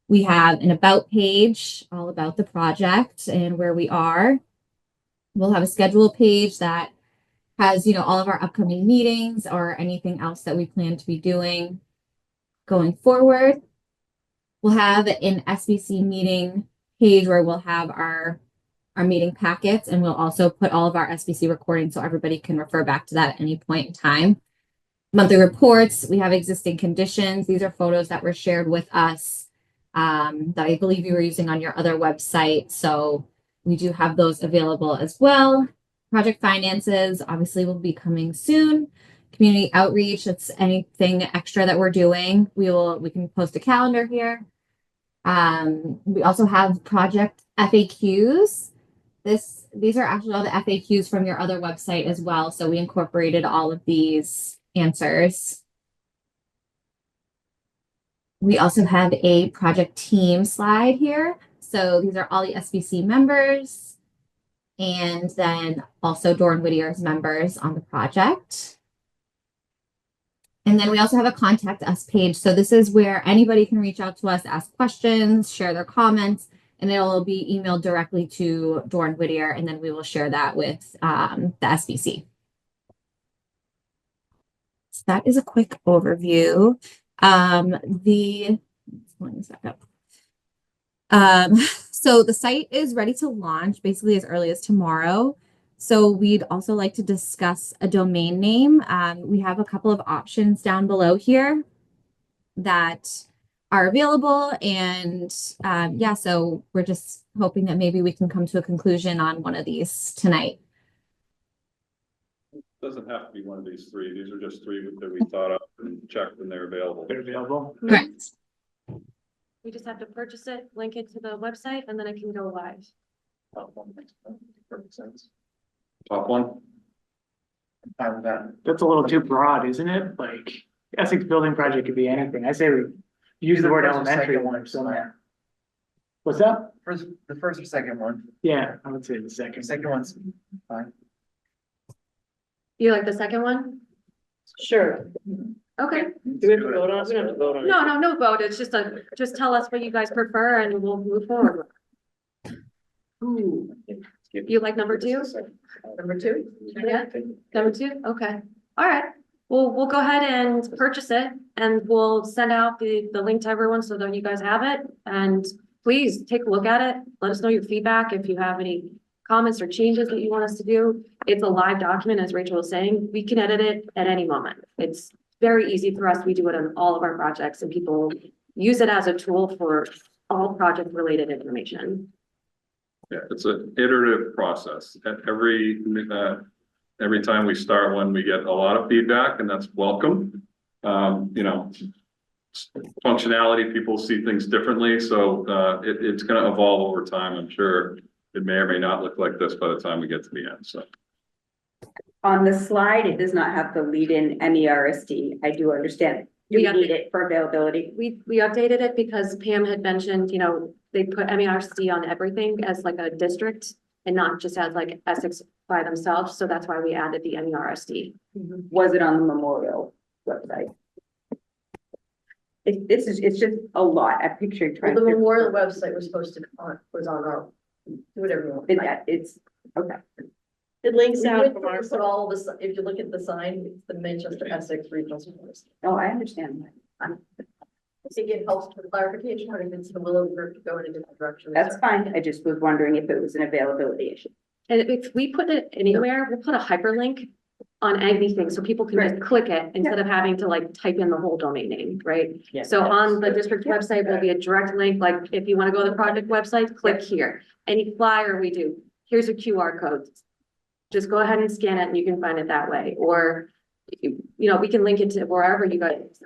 We have an about page all about the project and where we are. We'll have a schedule page that has, all of our upcoming meetings or anything else that we plan to be doing going forward. We'll have an SBC meeting page where we'll have our meeting packets, and we'll also put all of our SBC recordings so everybody can refer back to that at any point in time. Monthly reports, we have existing conditions. These are photos that were shared with us that I believe you were using on your other website. So we do have those available as well. Project finances obviously will be coming soon. Community outreach, that's anything extra that we're doing. We can post a calendar here. We also have project FAQs. These are actually all the FAQs from your other website as well. So we incorporated all of these answers. We also have a project team slide here. So these are all the SBC members and then also Doran Whittier's members on the project. And then we also have a contact us page. So this is where anybody can reach out to us, ask questions, share their comments, and it'll be emailed directly to Doran Whittier, and then we will share that with the SBC. So that is a quick overview. So the site is ready to launch basically as early as tomorrow. So we'd also like to discuss a domain name. We have a couple of options down below here that are available. And yeah, so we're just hoping that maybe we can come to a conclusion on one of these tonight. Doesn't have to be one of these three. These are just three that we thought of and checked when they're available. They're available. Correct. We just have to purchase it, link it to the website, and then it can go live. Perfect sense. Top one. Fine with that. That's a little too broad, isn't it? Like Essex building project could be anything. I say we use the word First or second elementary one, one somewhere. What's that? The first or second one. Yeah, I would say the second. Second one's fine. You like the second one? Sure. Okay. Do we have to vote on it? We don't have to vote on it. No vote. It's just tell us what you guys prefer and we'll move forward. Ooh, you like number two? Number two? Yeah, number two, okay. All right, we'll go ahead and purchase it and we'll send out the link to everyone so that you guys have it. And please take a look at it. Let us know your feedback if you have any comments or changes that you want us to do. It's a live document, as Rachel was saying. We can edit it at any moment. It's very easy for us. We do it on all of our projects and people use it as a tool for all project related information. Yeah, it's an iterative process. At every time we start one, we get a lot of feedback and that's welcome. Functionality, people see things differently. So it's going to evolve over time. I'm sure it may or may not look like this by the time we get to the end. So on the slide, it does not have the lead-in MERSD. I do understand. Do we need it for availability? We updated it because Pam had mentioned, they put MERSD on everything as like a district and not just as like Essex by themselves. So that's why we added the MERSD. Was it on the Memorial website? It's just a lot. I pictured Well, trying the to. memorial website was was on our, do whatever you want. It's okay. It links We out went from through our. and put all of this, if you look at the sign, it's the Manchester Essex Regional School District. Oh, I understand that. I think it helps for clarification, or if it's the will of the group to go in a different direction. That's fine. I just was wondering if it was an availability issue. And if we put it anywhere, we'll put a hyperlink on anything so people can just click it instead of having to like type in the whole domain name, right? Yeah. So on the district website will be a direct link, like if you want to go to the project website, click here. Any flyer we do, here's a QR code. Just go ahead and scan it and you can find it that way. Or, we can link it to wherever you guys,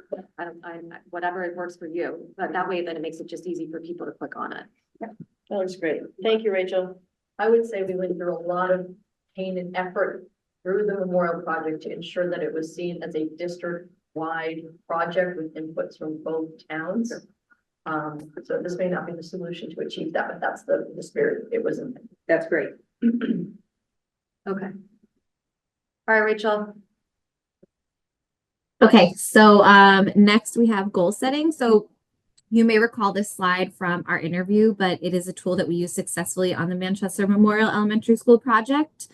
whatever it works for you. But that way then it makes it just easy for people to click on it. That was great. Thank you, Rachel. I would say we went through a lot of pain and effort through the memorial project to ensure that it was seen as a district-wide project with inputs from both towns. So this may not be the solution to achieve that, but that's the spirit it was in. That's great. Okay. All right, Rachel. Okay, so next we have goal setting. So you may recall this slide from our interview, but it is a tool that we use successfully on the Manchester Memorial Elementary School project.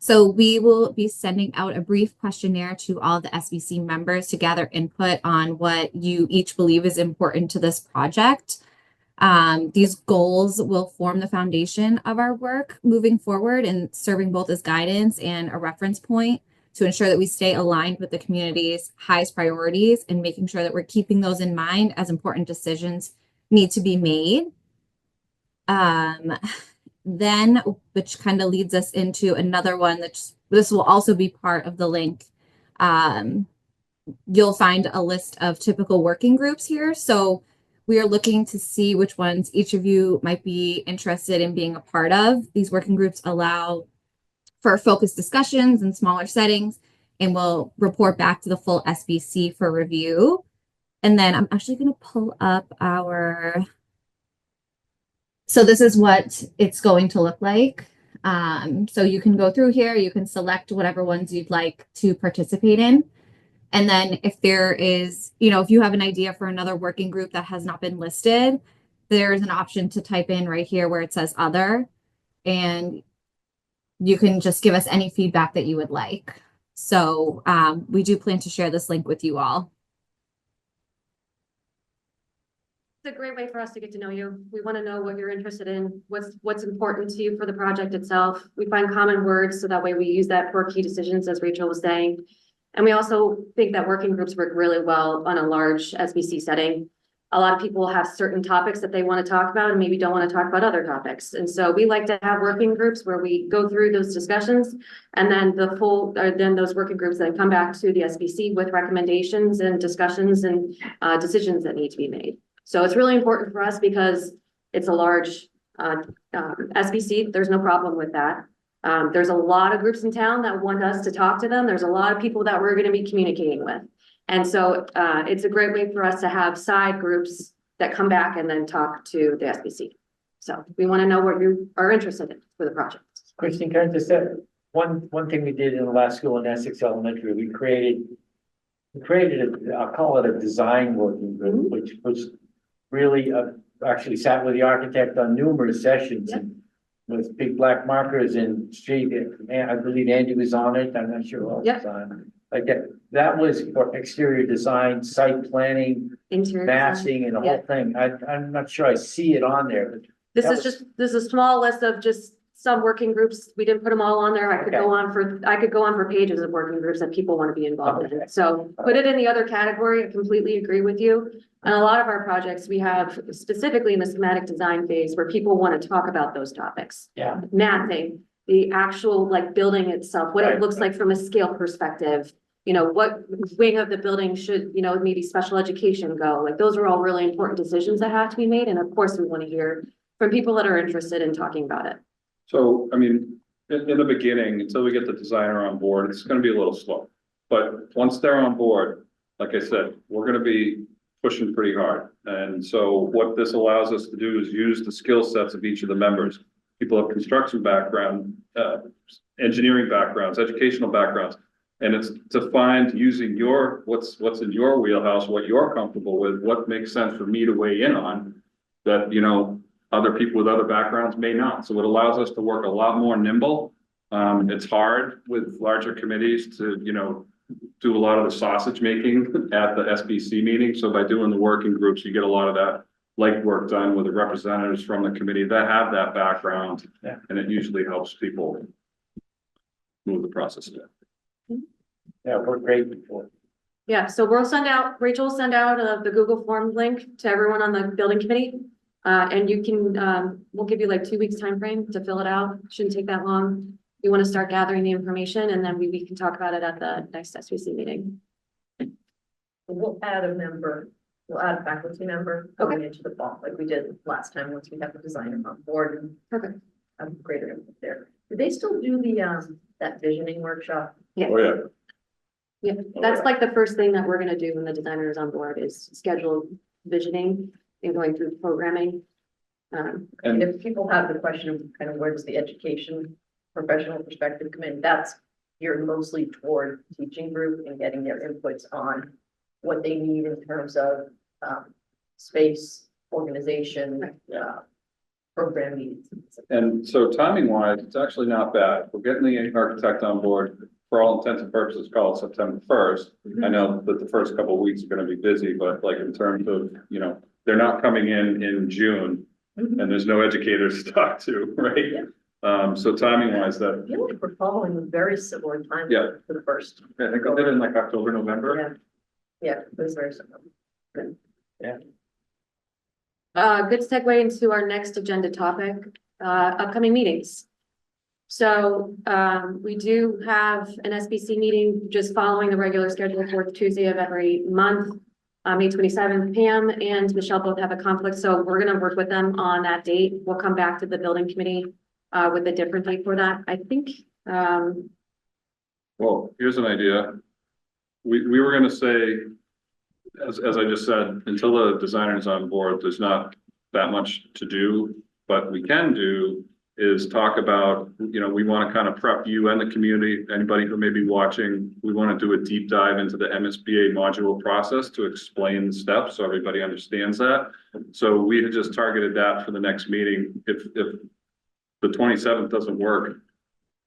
So we will be sending out a brief questionnaire to all the SBC members to gather input on what you each believe is important to this project. These goals will form the foundation of our work moving forward and serving both as guidance and a reference point to ensure that we stay aligned with the community's highest priorities and making sure that we're keeping those in mind as important decisions need to be made. Then, which kind of leads us into another one that this will also be part of the link. You'll find a list of typical working groups here. So we are looking to see which ones each of you might be interested in being a part of. These working groups allow for focused discussions in smaller settings and will report back to the full SBC for review. And then I'm actually going to pull up our, so this is what it's going to look like. So you can go through here, you can select whatever ones you'd like to participate in. And then if there is, if you have an idea for another working group that has not been listed, there's an option to type in right here where it says other, and you can just give us any feedback that you would like. So we do plan to share this link with you all. It's a great way for us to get to know you. We want to know what you're interested in, what's important to you for the project itself. We find common words so that way we use that for key decisions, as Rachel was saying. And we also think that working groups work really well on a large SBC setting. A lot of people have certain topics that they want to talk about and maybe don't want to talk about other topics. And so we like to have working groups where we go through those discussions, and then then those working groups then come back to the SBC with recommendations and discussions and decisions that need to be made. So it's really important for us because it's a large SBC. There's no problem with that. There's a lot of groups in town that want us to talk to them. There's a lot of people that we're going to be communicating with. And so it's a great way for us to have side groups that come back and then talk to the SBC. So we want to know what you are interested in for the project. Christine, can I just say, one thing we did in the last school in Essex Elementary, we created I'll call it a design working group, which was really actually sat with the architect on numerous sessions. And with big black markers and street, and I believe Andy was on it. I'm not sure what was on. Like that was for exterior design, site planning, Interior massing, and the whole thing. I'm not sure I see it on there, but This is a small list of just some working groups. We didn't put them all on there. I could go on for pages of working groups that people want to be involved in. So put it in the other category. I completely agree with you. And a lot of our projects we have specifically in the schematic design phase where people want to talk about those topics. Yeah. Mapping, the actual like building itself, what it looks like from a scale perspective. What wing of the building should, maybe special education go? Like those are all really important decisions that have to be made. And of course, we want to hear from people that are interested in talking about it. So, I mean, in the beginning, until we get the designer on board, it's gonna be a little slow. But once they're on board, like I said, we're gonna be pushing pretty hard. And so what this allows us to do is use the skill sets of each of the members. People have construction background, engineering backgrounds, educational backgrounds. And it's to find using what's in your wheelhouse, what you're comfortable with, what makes sense for me to weigh in on that, other people with other backgrounds may not. So it allows us to work a lot more nimble. It's hard with larger committees to, do a lot of the sausage making at the SBC meeting. So by doing the working groups, you get a lot of that legwork done with the representatives from the committee that have that background. Yeah. And it usually helps people move the process. Yeah, we're great before. Yeah, so Rachel will send out the Google Forms link to everyone on the building committee. And you can, we'll give you like 2 weeks time frame to fill it out. Shouldn't take that long. You want to start gathering the information and then we can talk about it at the next SBC meeting. We'll add a faculty member going into the fall, like we did last time, once we have the designer on board and Perfect. have greater input there. Do they still do the, that visioning workshop? Yeah. Oh, yeah. Yeah, that's like the first thing that we're gonna do when the designer is on board is schedule visioning and going through programming. And if people have the question of kind of where does the education professional perspective come in, that's geared mostly toward teaching group and getting their inputs on what they need in terms of space, organization, program needs. And so timing wise, it's actually not bad. We're getting the architect on board. For all intents and purposes, call it September 1st. I know that the first couple of weeks are gonna be busy, but like in terms of, you know, they're not coming in June and there's no educators to talk to, right? So timing wise, I that, feel like we're following a very similar time Yeah. for the first. I think I did it in like October, November. Yeah, it was very similar. Good segue into our next agenda topic, upcoming meetings. So, we do have an SBC meeting just following the regular schedule, fourth Tuesday of every month. May 27th, Pam and Michelle both have a conflict, so we're gonna work with them on that date. We'll come back to the building committee, with a different date for that. I think, Well, here's an idea. We were gonna say, as I just said, until the designer is on board, there's not that much to do. But we can do is talk about, you know, we want to kind of prep you and the community, anybody who may be watching. We want to do a deep dive into the MSBA module process to explain the steps so everybody understands that. So we had just targeted that for the next meeting. If the 27th doesn't work,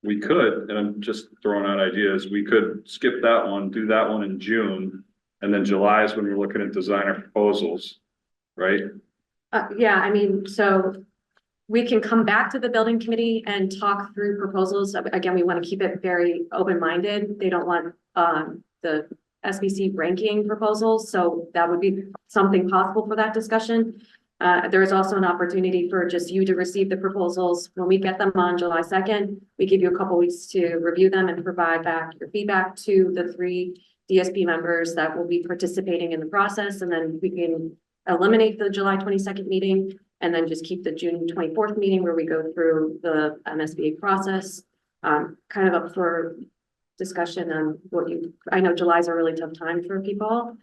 we could, and I'm just throwing out ideas, we could skip that one, do that one in June. And then July is when we're looking at designer proposals, right? yeah, I mean, so we can come back to the building committee and talk through proposals. Again, we want to keep it very open-minded. They don't want, the SBC ranking proposals, so that would be something possible for that discussion. There is also an opportunity for just you to receive the proposals. When we get them on July 2nd, we give you a couple weeks to review them and provide back your feedback to the 3 DSP members that will be participating in the process. And then we can eliminate the July 22nd meeting and then just keep the June 24th meeting where we go through the MSBA process. Kind of up for discussion on I know July's a really tough time for people.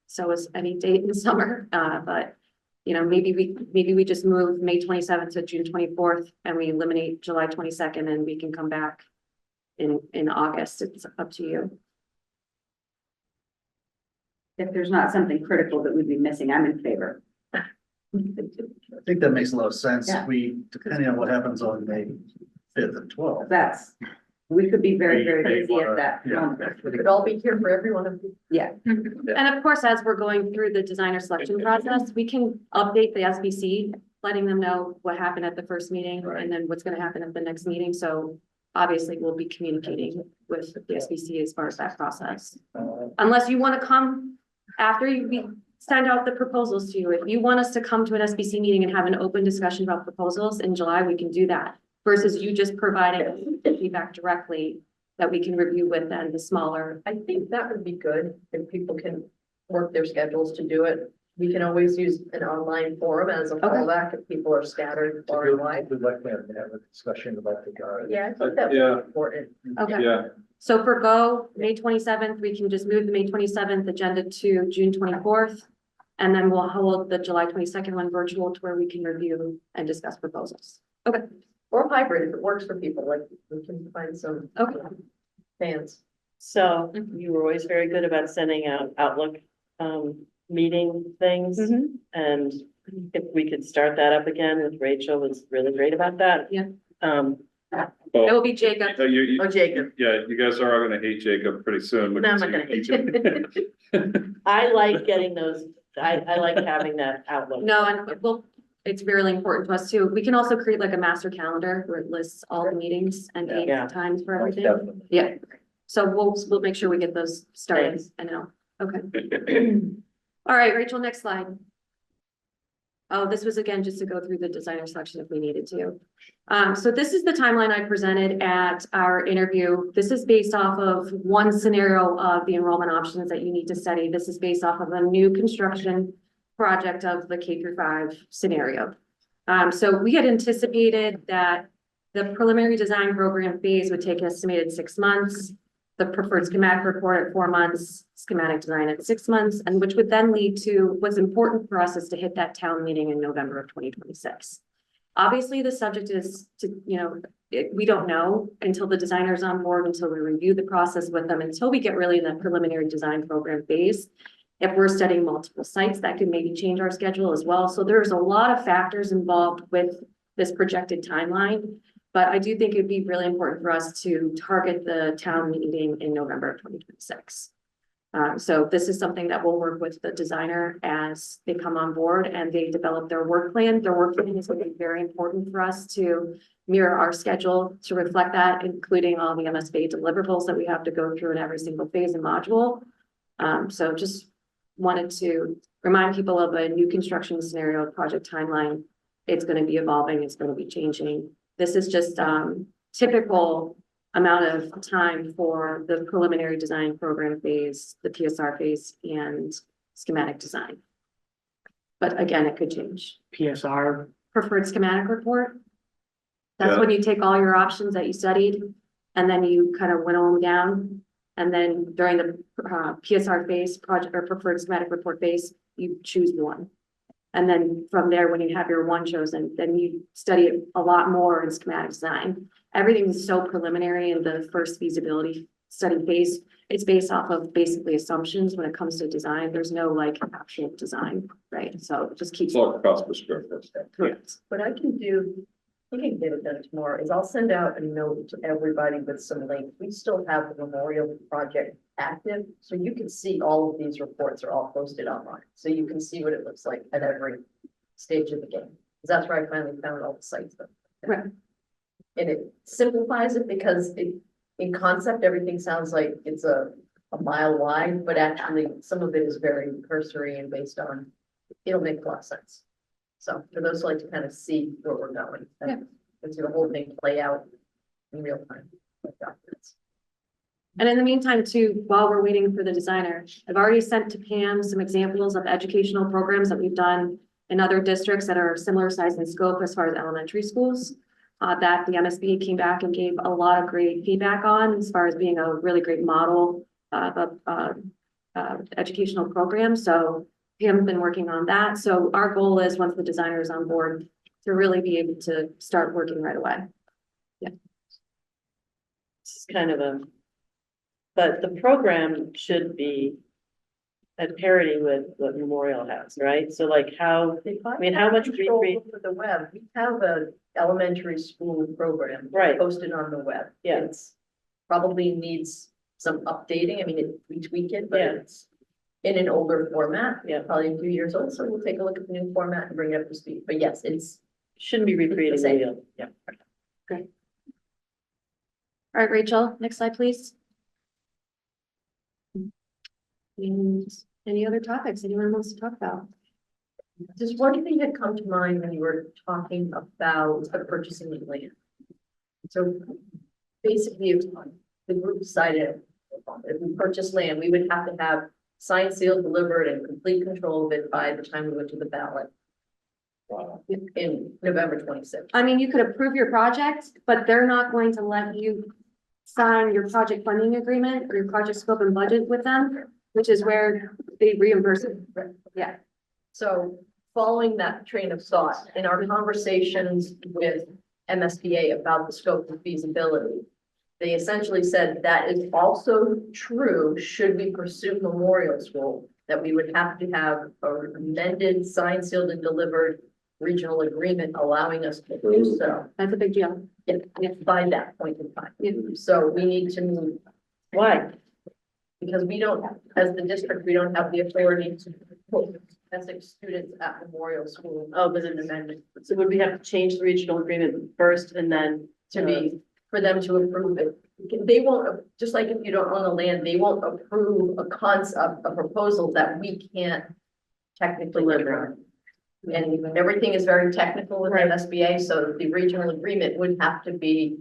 So is any date in the summer, but you know, maybe we just move May 27th to June 24th and we eliminate July 22nd and we can come back in August. It's up to you. If there's not something critical that we'd be missing, I'm in favor. I think that makes a lot of sense. Yeah. Depending on what happens on May 5th and 12th. We could be very, very May busy at that yeah. moment. We could all be here for every one of you. Yeah. And of course, as we're going through the designer selection process, we can update the SBC, letting them know what happened at the first meeting and then what's gonna happen at the next meeting. So obviously we'll be communicating with the SBC as far as that process. Unless you wanna come after we send out the proposals to you. If you want us to come to an SBC meeting and have an open discussion about proposals in July, we can do that. Versus you just providing feedback directly that we can review with then the smaller. I think that would be good if people can work their schedules to do it. We can always use an online forum as a fallback if people are scattered far and wide. We'd like to have a discussion about the guard. Yeah, I think that would Yeah. be important. Okay. Yeah, So for Go, May 27th, we can just move the May 27th agenda to June 24th. And then we'll hold the July 22nd one virtual to where we can review and discuss proposals. Okay. Or hybrid if it works for people, like we can find some fans. So you were always very good about sending out Outlook, meeting things. And if we could start that up again with Rachel, was really great about that. Yeah. It well, will be Jacob. Oh, Jacob. yeah, you guys are all gonna hate Jacob pretty soon. No, I'm not gonna hate you. I like getting those, I like having that Outlook. No, and it's really important to us too. We can also create like a master calendar where it lists all the meetings and dates Yeah. and times for everything. Definitely. Yeah. So we'll make sure we get those started. Thanks. I know. Okay. All right, Rachel, next slide. Oh, this was again, just to go through the designer selection if we needed to. So this is the timeline I presented at our interview. This is based off of one scenario of the enrollment options that you need to study. This is based off of a new construction project of the K-5 scenario. So we had anticipated that the preliminary design program phase would take an estimated 6 months, the preferred schematic report at 4 months, schematic design at 6 months, and which would then lead to what's important for us is to hit that town meeting in November of 2026. Obviously, the subject is to, we don't know until the designer's on board, until we review the process with them, until we get really in that preliminary design program phase. If we're studying multiple sites, that could maybe change our schedule as well. So there's a lot of factors involved with this projected timeline. But I do think it'd be really important for us to target the town meeting in November of 2026. So this is something that we'll work with the designer as they come on board and they develop their work plan. Their work plan is going to be very important for us to mirror our schedule to reflect that, including all the MSBA deliverables that we have to go through in every single phase and module. So just wanted to remind people of a new construction scenario project timeline. It's going to be evolving. It's going to be changing. This is just typical amount of time for the preliminary design program phase, the PSR phase, and schematic design. But again, it could change. PSR. Preferred schematic report. That's Yeah. when you take all your options that you studied and then you kind of winnow them down. And then during the PSR phase project or preferred schematic report phase, you choose one. And then from there, when you have your one chosen, then you study it a lot more in schematic design. Everything is so preliminary in the first feasibility study phase. It's based off of basically assumptions when it comes to design. There's no like actual design, right? So it just keeps. It's all cost per square foot. Correct. What I can do, I can get it done tomorrow, is I'll send out a note to everybody with some links. We still have the memorial project active, so you can see all of these reports are all posted online. So you can see what it looks like at every stage of the game. Because that's where I finally found all the sites. Right. And it simplifies it because in concept, everything sounds like it's a mile wide, but actually some of it is very cursory and based on, it'll make a lot of sense. So for those who like to kind of see where we're going, and see the whole thing play out in real time. Like documents. And in the meantime, too, while we're waiting for the designer, I've already sent to Pam some examples of educational programs that we've done in other districts that are similar size and scope as far as elementary schools. That the MSB came back and gave a lot of great feedback on as far as being a really great model of educational program. So Pam's been working on that. So our goal is once the designer is on board to really be able to start working right away. It's kind of but the program should be at parity with what Memorial has, right? So like how, I mean, how much we read for the web, we have a elementary school program. Right. Posted on the web. Yeah. It's probably needs some updating. I mean, we tweak it, but Yeah. it's in an older format. Yeah. Probably a few years old, so we'll take a look at the new format and bring it up to speed. But yes, it's shouldn't be recreating the Same. wheel. Yeah. Great. All right, Rachel, next slide, please. And any other topics anyone wants to talk about? just one thing had come to mind when you were talking about purchasing the land. So basically, if the group decided if we purchase land, we would have to have signed, sealed, delivered, and complete control of it by the time we went to the ballot. In November 26th. I mean, you could approve your project, but they're not going to let you sign your project funding agreement or your project scope and budget with them, which is where they reimburse it. Yeah. So following that train of thought, in our conversations with MSBA about the scope of feasibility, they essentially said that is also true should we pursue Memorial School, that we would have to have an amended, signed, sealed, and delivered regional agreement allowing us to do so. That's a big deal. If by that point in time. Yeah. So we need to move. Why? Because we don't, as the district, we don't have the authority to put Essex students at Memorial School. Oh, but an amendment. So would we have to change the regional agreement first and then To be, for them to approve it. They won't, just like if you don't own the land, they won't approve a concept, a proposal that we can't technically deliver. And everything is very technical with MSBA, so the regional agreement would have to be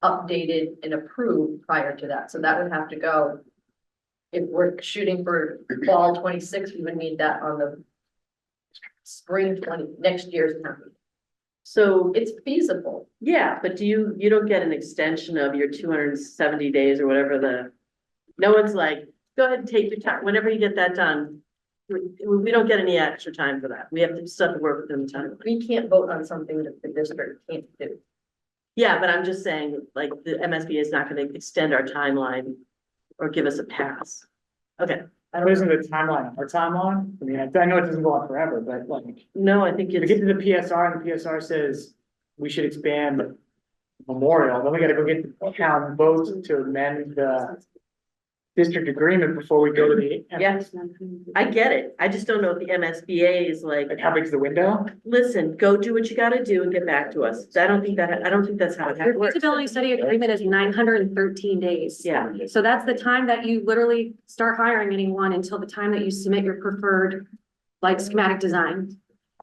updated and approved prior to that. So that would have to go. If we're shooting for fall 26, we would need that on the spring next year's time. So It's feasible. yeah, but you don't get an extension of your 270 days or whatever no one's like, go ahead and take your time, whenever you get that done. We don't get any extra time for that. We have to still have to work within the time. We can't vote on something that the district can't do. Yeah, but I'm just saying, like, the MSBA is not gonna extend our timeline or give us a pass. Okay, I What don't isn't know. the timeline, our timeline? I mean, I know it doesn't go on forever, but like, No, I think we it's, get to the PSR and the PSR says we should expand Memorial, then we gotta go get the town votes to amend the district agreement before we go to the. yes, I get it. I just don't know if the MSBA is like, Like, how big's the window? listen, go do what you gotta do and get back to us. I don't think that's how Your it works. feasibility study agreement is 913 days. Yeah, So that's the time that you literally start hiring anyone until the time that you submit your preferred, like, schematic design.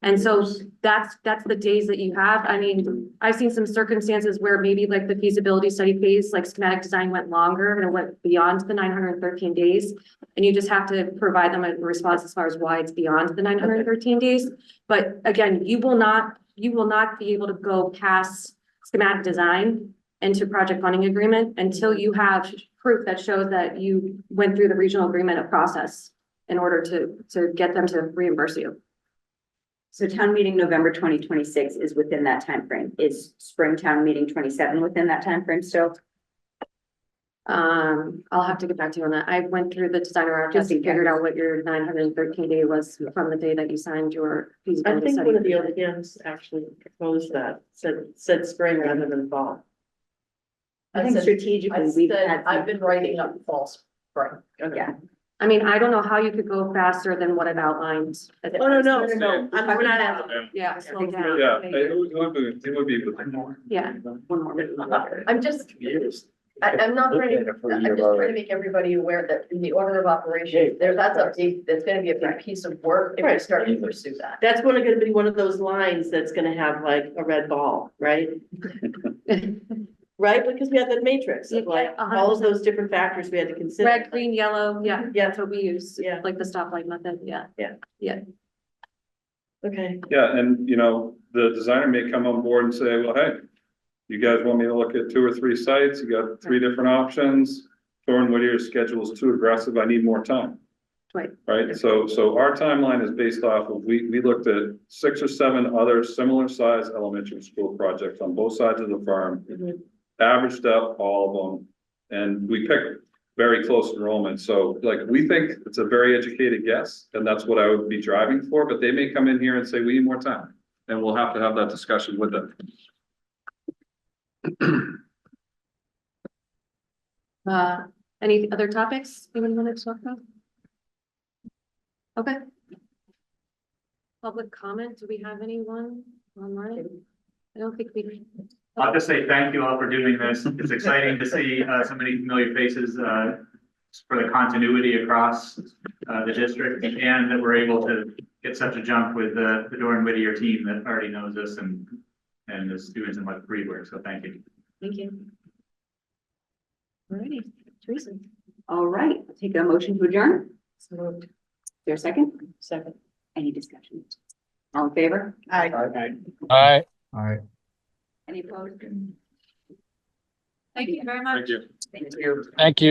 And so that's the days that you have. I mean, I've seen some circumstances where maybe like the feasibility study phase, like schematic design went longer and it went beyond the 913 days. And you just have to provide them a response as far as why it's beyond the 913 days. But again, you will not be able to go past schematic design into project funding agreement until you have proof that shows that you went through the regional agreement process in order to get them to reimburse you. So town meeting November 2026 is within that time frame. Is spring town meeting 27 within that time frame still? I'll have to get back to you on that. I went through the designer RFS Just in and figured case. out what your 913 day was from the day that you signed your I feasibility think study. one of the OPMs actually proposed that, said spring rather than fall. I think said- strategically I we've said, had. I've been writing up false spring. Yeah. I mean, I don't know how you could go faster than what I've outlined. Oh, no, No. we're not asking. Yeah, slow down. Yeah, it would be with more. Yeah. One more minute. I'm just, Years. I'm not trying to, For a I'm year just trying to already. make everybody aware that in the order of operations, that's gonna be a big piece of work if we Right. start to pursue that. That's gonna be one of those lines that's gonna have like a red ball, right? Right, because we have that matrix of like all of those different factors we had to consider. Red, green, yellow, yeah, Yeah. that's what we use. Yeah. Like the stoplight method, yeah. Okay, Yeah, and you know, the designer may come on board and say, well, hey, you guys want me to look at 2 or 3 sites? You got 3 different options. Thorne Whittier's schedule is too aggressive. I need more time. Right. Right, so our timeline is based off of, we looked at 6 or 7 other similar size elementary school projects on both sides of the farm. Mhm. Averaged up all of them, and we picked very close enrollment, so like, we think it's a very educated guess, and that's what I would be driving for, but they may come in here and say, we need more time, and we'll have to have that discussion with them. Any other topics anyone wanted to talk about? Okay. Public comment, do we have anyone online? I don't think we. I'll just say thank you all for doing this. It's exciting to see so many familiar faces for the continuity across the district, and that we're able to get such a jump with the Doran Whittier team that already knows us and is doing some like free work. So thank you. Thank you. Alrighty, Teresa. All right, I'll take a motion to adjourn. so moved. Is there a second? Second. Any discussion? All in favor? I. Aye. All right. Any opposed? Thank you very much. Thank you. Thank you. Thank you.